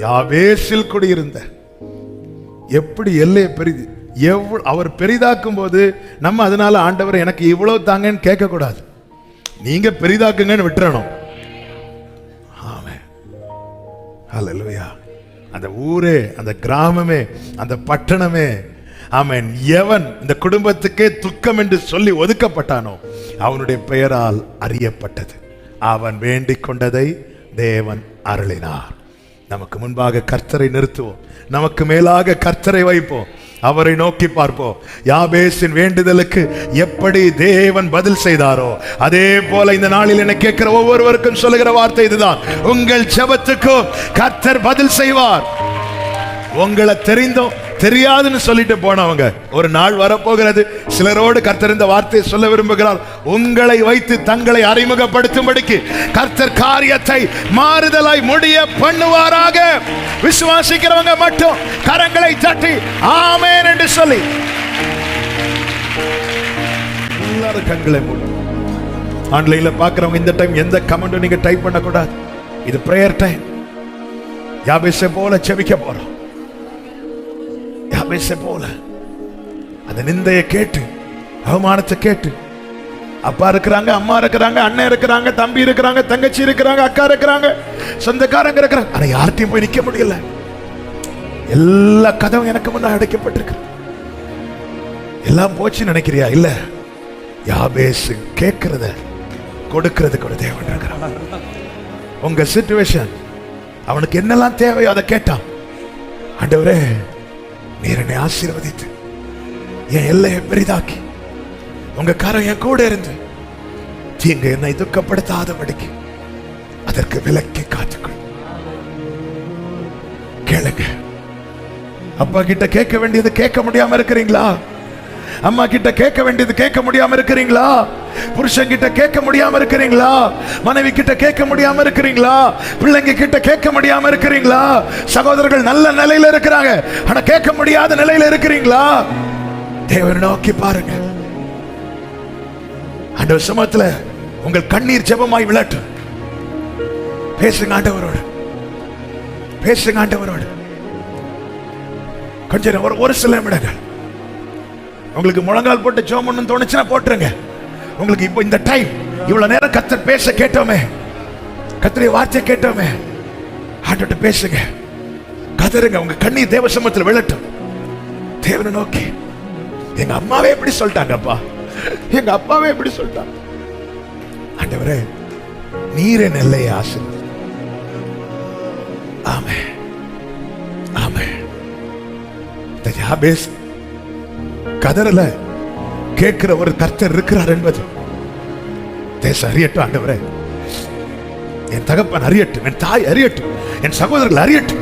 யாபேசில் குடியிருந்த. எப்படி எல்லையை பெரிது அவர் பெரிதாக்கும் போது நம்ம அதனால ஆண்டவர் எனக்கு இவ்வளவு தாங்கன்னு கேட்க கூடாது, நீங்க பெரிதாக்குங்கன்னு விட்டுறணும். ஆமென். ஹல்லேலூயா. அந்த ஊரே அந்த கிராமமே அந்த பட்டணமே ஆமென் எவன் இந்த குடும்பத்துக்கே துக்கம் என்று சொல்லி ஒதுக்கப்பட்டானோ அவனுடைய பெயரால் அறியப்பட்டது. அவன் வேண்டிக் கொண்டதை தேவன் அருளினார். நமக்கு முன்பாக கர்த்தரை நிறுத்துவோம், நமக்கு மேலாக கர்த்தரை வைப்போம், அவரை நோக்கி பார்ப்போம். யாபேசின் வேண்டுதலுக்கு எப்படி தேவன் பதில் செய்தாரோ அதே போல இந்த நாளில் என்ன கேட்கிற ஒவ்வொருவருக்கும் சொல்லுகிற வார்த்தை இதுதான்: உங்கள் ஜெபத்துக்கும் கர்த்தர் பதில் செய்வார். உங்களை தெரிந்தோம் தெரியாதுன்னு சொல்லிட்டு போனவங்க ஒரு நாள் வரப்போகிறது. சிலரோடு கர்த்தர் இந்த வார்த்தையை சொல்ல விரும்புகிறார். உங்களை வைத்து தங்களை அறிமுகப்படுத்தும்படிக்கு கர்த்தர் காரியத்தை மாறுதலாய் முடிய பண்ணுவாராக. விசுவாசிக்கிறவங்க மட்டும் கரங்களை தட்டி ஆமென் என்று சொல்லி எல்லாரும் கண்களை மூடி. ஆன்லைன்ல பார்க்கிறவங்க இந்த டைம் எந்த கமெண்ட்டும் நீங்க டைப் பண்ணக்கூடாது. இது பிரேயர் டைம். யாபேசை போல ஜெபிக்க போறோம். யாபேசை போல அந்த நிந்தையை கேட்டு, அவமானத்தை கேட்டு, அப்பா இருக்கிறாங்க, அம்மா இருக்கிறாங்க, அண்ணன் இருக்கிறாங்க, தம்பி இருக்கிறாங்க, தங்கச்சி இருக்கிறாங்க, அக்கா இருக்கிறாங்க, சொந்தக்காரங்க இருக்கிறாங்க, ஆனா யார்ட்டையும் போய் நிக்க முடியல. எல்லா கதவும் எனக்கு முன்னாடி அடைக்கப்பட்டிருக்கு. எல்லாம் போச்சு நினைக்கிறியா? இல்ல, யாபேஸ் கேட்கிறத கொடுக்கிறது கூட தேவன் இருக்கிறான். உங்க சிச்சுவேஷன், அவனுக்கு என்னெல்லாம் தேவையோ அதை கேட்டான். ஆண்டவரே, நீர் என்னை ஆசீர்வதித்து என் எல்லையை பெரிதாக்கி உங்க கரம் என் கூட இருந்து தீங்கு என்னை துக்கப்படுத்தாதபடிக்கு அதற்கு விலக்கி காத்துக்கொள். கேளுங்க. அப்பா கிட்ட கேட்க வேண்டியது கேட்க முடியாம இருக்கிறீங்களா? அம்மா கிட்ட கேட்க வேண்டியது கேட்க முடியாம இருக்கிறீங்களா? புருஷன் கிட்ட கேட்க முடியாம இருக்கிறீங்களா? மனைவி கிட்ட கேட்க முடியாம இருக்கிறீங்களா? பிள்ளைங்க கிட்ட கேட்க முடியாம இருக்கிறீங்களா? சகோதரர்கள் நல்ல நிலையில இருக்கிறாங்க, ஆனா கேட்க முடியாத நிலையில இருக்கிறீங்களா? தேவனை நோக்கி பாருங்க. ஆண்டவர் சமூகத்துல உங்கள் கண்ணீர் ஜெபமாய் விழட்டும். பேசுங்க ஆண்டவரோடு, பேசுங்க ஆண்டவரோடு. கொஞ்சம் ஒரு சில நிமிடங்கள் உங்களுக்கு முழங்கால் போட்டு ஜெபம் பண்ணணும்னு தோணுச்சுன்னா போட்டுருங்க. உங்களுக்கு இப்போ இந்த டைம், இவ்வளவு நேரம் கர்த்தர் பேச கேட்டோமே, கர்த்தருடைய வார்த்தை கேட்டோமே, ஆண்டவர்ட்ட பேசுங்க, கதறுங்க. உங்க கண்ணீர் தேவ சமூகத்தில் விழட்டும். தேவனை நோக்கி, எங்க அம்மாவே எப்படி சொல்லிட்டாங்கப்பா, எங்க அப்பாவே எப்படி சொல்லிட்டாங்க. ஆண்டவரே, நீரே நெல்லையை ஆசீர்வதி. ஆமென், ஆமென். இந்த யாபேஸ் கதறல, கேட்கிற ஒரு கர்த்தர் இருக்கிறார் என்பது தேசம் அறியட்டும். ஆண்டவரே, என் தகப்பன் அறியட்டும், என் தாய் அறியட்டும், என் சகோதரர்கள் அறியட்டும்,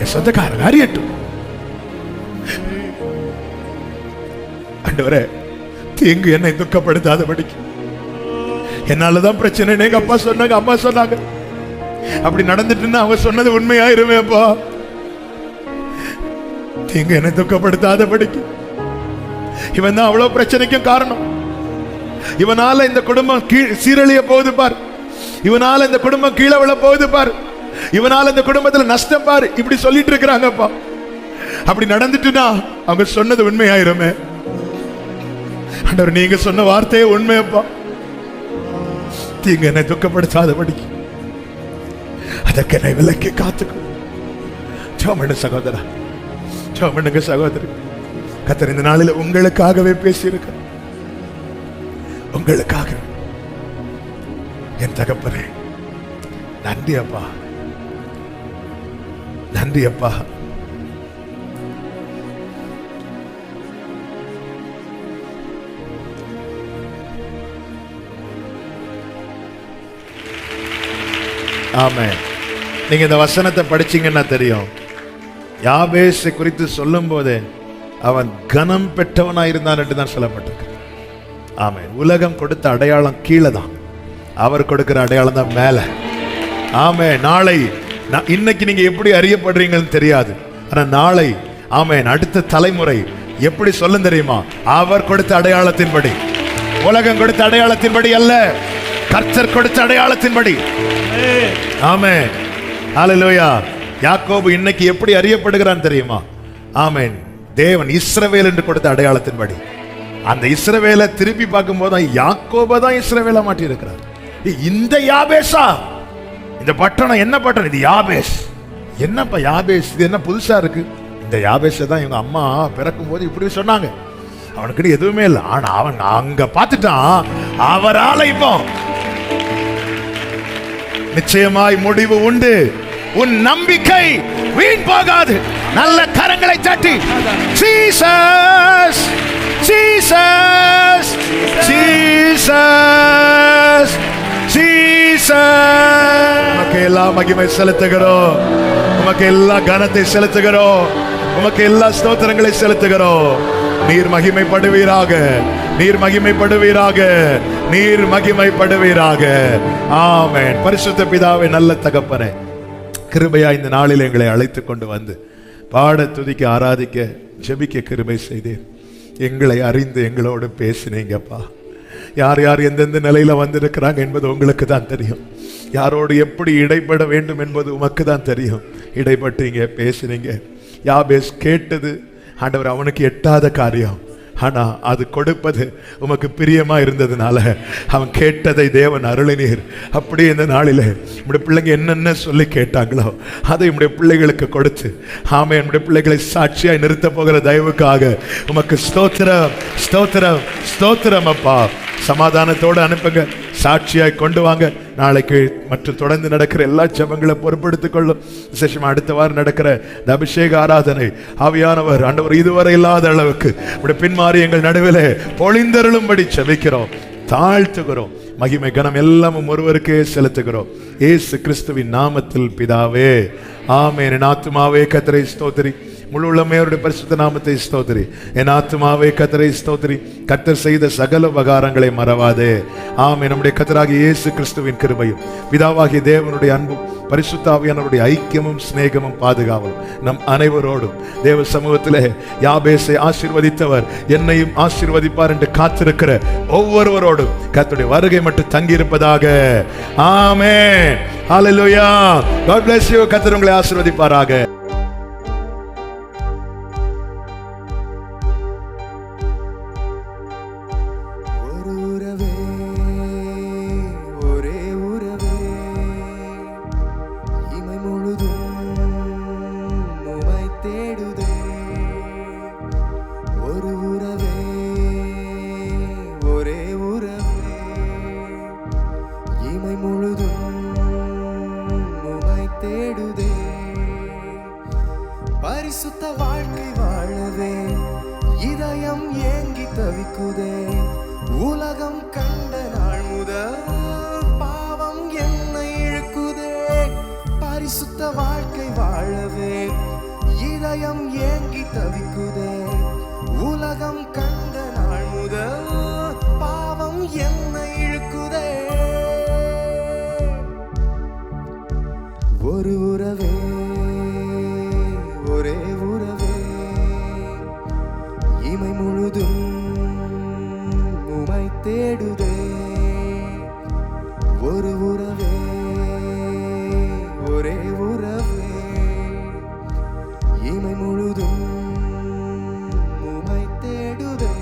என் சொந்தக்காரர்கள் அறியட்டும். ஆண்டவரே, தீங்கு என்னை துக்கப்படுத்தாதபடிக்கு. என்னாலதான் பிரச்சனை. எங்க அப்பா சொன்னாங்க, அம்மா சொன்னாங்க, அப்படி நடந்துட்டுன்னா அவங்க சொன்னது உண்மையாயிருமே. அப்பா, தீங்கு என்னை துக்கப்படுத்தாதபடிக்கு. இவன் தான் அவ்வளவு பிரச்சனைக்கும் காரணம். இவனால இந்த குடும்பம் சீரழிய போகுது பார், இவனால இந்த குடும்பம் கீழே விழ போகுது பார், இவனால இந்த குடும்பத்துல நஷ்டம் பாரு, இப்படி சொல்லிட்டு இருக்கிறாங்கப்பா. அப்படி நடந்துட்டுனா அவங்க சொன்னது உண்மையாயிருமே. ஆண்டவர், நீங்க சொன்ன வார்த்தையே உண்மையப்பா. தீங்கு என்னை துக்கப்படுத்தாதபடிக்கு அதற்கு என்னை விலக்கி காத்துக்கும். சோமண்ணு சகோதரா, சோமண்ணுங்க சகோதரி, கர்த்தர் இந்த நாளில் உங்களுக்காகவே பேசியிருக்க, உங்களுக்காக. என் தகப்பனே, நன்றி அப்பா, நன்றி அப்பா. ஆமென். நீங்க இந்த வசனத்தை படிச்சீங்கன்னா தெரியும். யாபேசை குறித்து சொல்லும் போதே அவன் கனம் பெற்றவனாயிருந்தான் என்று தான் சொல்லப்பட்டிருக்கு. ஆமென். உலகம் கொடுத்த அடையாளம் கீழே தான், அவர் கொடுக்கிற அடையாளம் தான் மேல. ஆமென். நாளை, இன்னைக்கு நீங்க எப்படி அறியப்படுறீங்கன்னு தெரியாது, ஆனா நாளை, ஆமென், அடுத்த தலைமுறை எப்படி சொல்லும் தெரியுமா? அவர் கொடுத்த அடையாளத்தின்படி, உலகம் கொடுத்த அடையாளத்தின்படி அல்ல, கர்த்தர் கொடுத்த அடையாளத்தின்படி. ஆமென். ஹல்லேலூயா. யாக்கோபு இன்னைக்கு எப்படி அறியப்படுகிறான் தெரியுமா? ஆமென். தேவன் இஸ்ரவேல் என்று கொடுத்த அடையாளத்தின்படி. அந்த இஸ்ரவேலை திருப்பி பார்க்கும் போது யாக்கோபை தான் இஸ்ரவேலா மாட்டி இருக்கிறார். இந்த யாபேஸா? இந்த பட்டணம் என்ன பட்டணம்? இது யாபேஸ். என்னப்பா யாபேஸ்? இது என்ன புதுசா இருக்கு? இந்த யாபேஸை தான் இவங்க அம்மா பிறக்கும் போது இப்படி சொன்னாங்க. அவனுக்கு எதுவுமே இல்லை, ஆனா அவன் அங்க பார்த்துட்டான். அவரால் இப்போ நிச்சயமாய் முடிவு உண்டு. உன் நம்பிக்கை வீண் போகாது. நல்ல கரங்களை தட்டி ஜீசஸ் ஜீசஸ் ஜீசஸ் ஜீசஸ். உமக்கு எல்லா மகிமை செலுத்துகிறோம், உமக்கு எல்லா கனத்தை செலுத்துகிறோம், உமக்கு எல்லா ஸ்தோத்திரங்களை செலுத்துகிறோம். நீர் மகிமைப்படுவீராக, நீர் மகிமைப்படுவீராக, நீர் மகிமைப்படுவீராக. ஆமென். பரிசுத்த பிதாவே, நல்ல தகப்பனே, கிருபையா இந்த நாளில் எங்களை அழைத்து கொண்டு வந்து பாட, துதிக்க, ஆராதிக்க, ஜெபிக்க கிருபை செய்தீர். எங்களை அறிந்து எங்களோடு பேசினீங்கப்பா. யார் யார் எந்தெந்த நிலையில வந்திருக்கிறாங்க என்பது உங்களுக்கு தான் தெரியும். யாரோடு எப்படி இடைப்பட வேண்டும் என்பது உமக்கு தான் தெரியும். இடைப்பட்டீங்க, பேசினீங்க. யாபேஸ் கேட்டது ஆண்டவர் அவனுக்கு எட்டாத காரியம். ஆனா அது கொடுப்பது உமக்கு பிரியமா இருந்ததுனால அவன் கேட்டதை தேவன் அருளினீர். அப்படியே இந்த நாளிலே நம்முடைய பிள்ளைங்க என்னென்ன சொல்லி கேட்டாங்களோ அதை நம்முடைய பிள்ளைகளுக்கு கொடுத்து, ஆமே, நம்முடைய பிள்ளைகளை சாட்சியாய் நிறுத்த போகிற தயவுக்காக உமக்கு ஸ்தோத்திரம் ஸ்தோத்திரம் ஸ்தோத்திரம் அப்பா. சமாதானத்தோடு அனுப்புங்க, சாட்சியாய் கொண்டு வாங்க. நாளைக்கு மற்றும் தொடர்ந்து நடக்கிற எல்லா ஜெபங்களை பொறுப்படுத்திக் கொள்ளும். விசேஷமா அடுத்த வாரம் நடக்கிற இந்த அபிஷேக ஆராதனை ஆவியானவர் ஆண்டவர் இதுவரை இல்லாத அளவுக்கு இப்படி பின்மாறி எங்கள் நடுவிலே பொழிந்தருளும்படி ஜெபிக்கிறோம், தாழ்த்துகிறோம். மகிமை கனம் எல்லாமும் ஒருவருக்கே செலுத்துகிறோம், இயேசு கிறிஸ்துவின் நாமத்தில் பிதாவே, ஆமென். என் ஆத்துமாவே கர்த்தரை ஸ்தோத்திரி, முழு உள்ளமையோருடைய பரிசுத்த நாமத்தை ஸ்தோத்திரி. என் ஆத்துமாவே கர்த்தரை ஸ்தோத்திரி, கர்த்தர் செய்த சகல உபகாரங்களை மறவாதே. ஆமென். நம்முடைய கர்த்தராகிய இயேசு கிறிஸ்துவின் கிருபையும் பிதாவாகிய தேவனுடைய அன்பும் பரிசுத்த ஆவியானவருடைய ஐக்கியமும் சிநேகமும் பாதுகாவலும் நம் அனைவரோடும் தேவ சமூகத்திலே யாபேசை ஆசீர்வதித்தவர் என்னையும் ஆசீர்வதிப்பார் என்று காத்திருக்கிற ஒவ்வொருவரோடும் கர்த்தருடைய வருகை மட்டும் தங்கியிருப்பதாக. ஆமென். ஹல்லேலூயா. God bless you. கர்த்தர் உங்களை ஆசீர்வதிப்பாராக. பரிசுத்த வாழ்க்கை வாழவே இதயம் ஏங்கி தவிக்குதே. உலகம் கண்ட நாள் முதல் பாவம் என்னை இழுக்குதே. பரிசுத்த வாழ்க்கை வாழவே இதயம் ஏங்கி தவிக்குதே. உலகம் கண்ட நாள் முதல் பாவம் என்னை இழுக்குதே. ஒரு உறவே, ஒரே உறவே, இமை முழுதும் உமை தேடுதே. ஒரு உறவே, ஒரே உறவே, இமை முழுதும் உமை தேடுதே.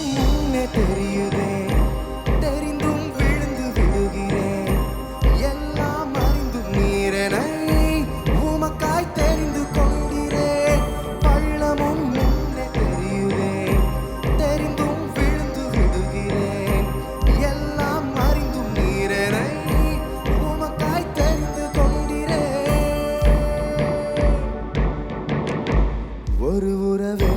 முன்னே தெரியுதே, தெரிந்தும் விழுந்து விடுகிறேன். எல்லாம் அறிந்தும் நீரெனை உமக்காய் தெரிந்து கொண்டிரேன். பள்ளமும் முன்னே தெரியுதே, தெரிந்தும் விழுந்து விடுகிறேன். எல்லாம் அறிந்தும் நீரெனை உமக்காய் தெரிந்து கொண்டிரேன். ஒரு உறவே,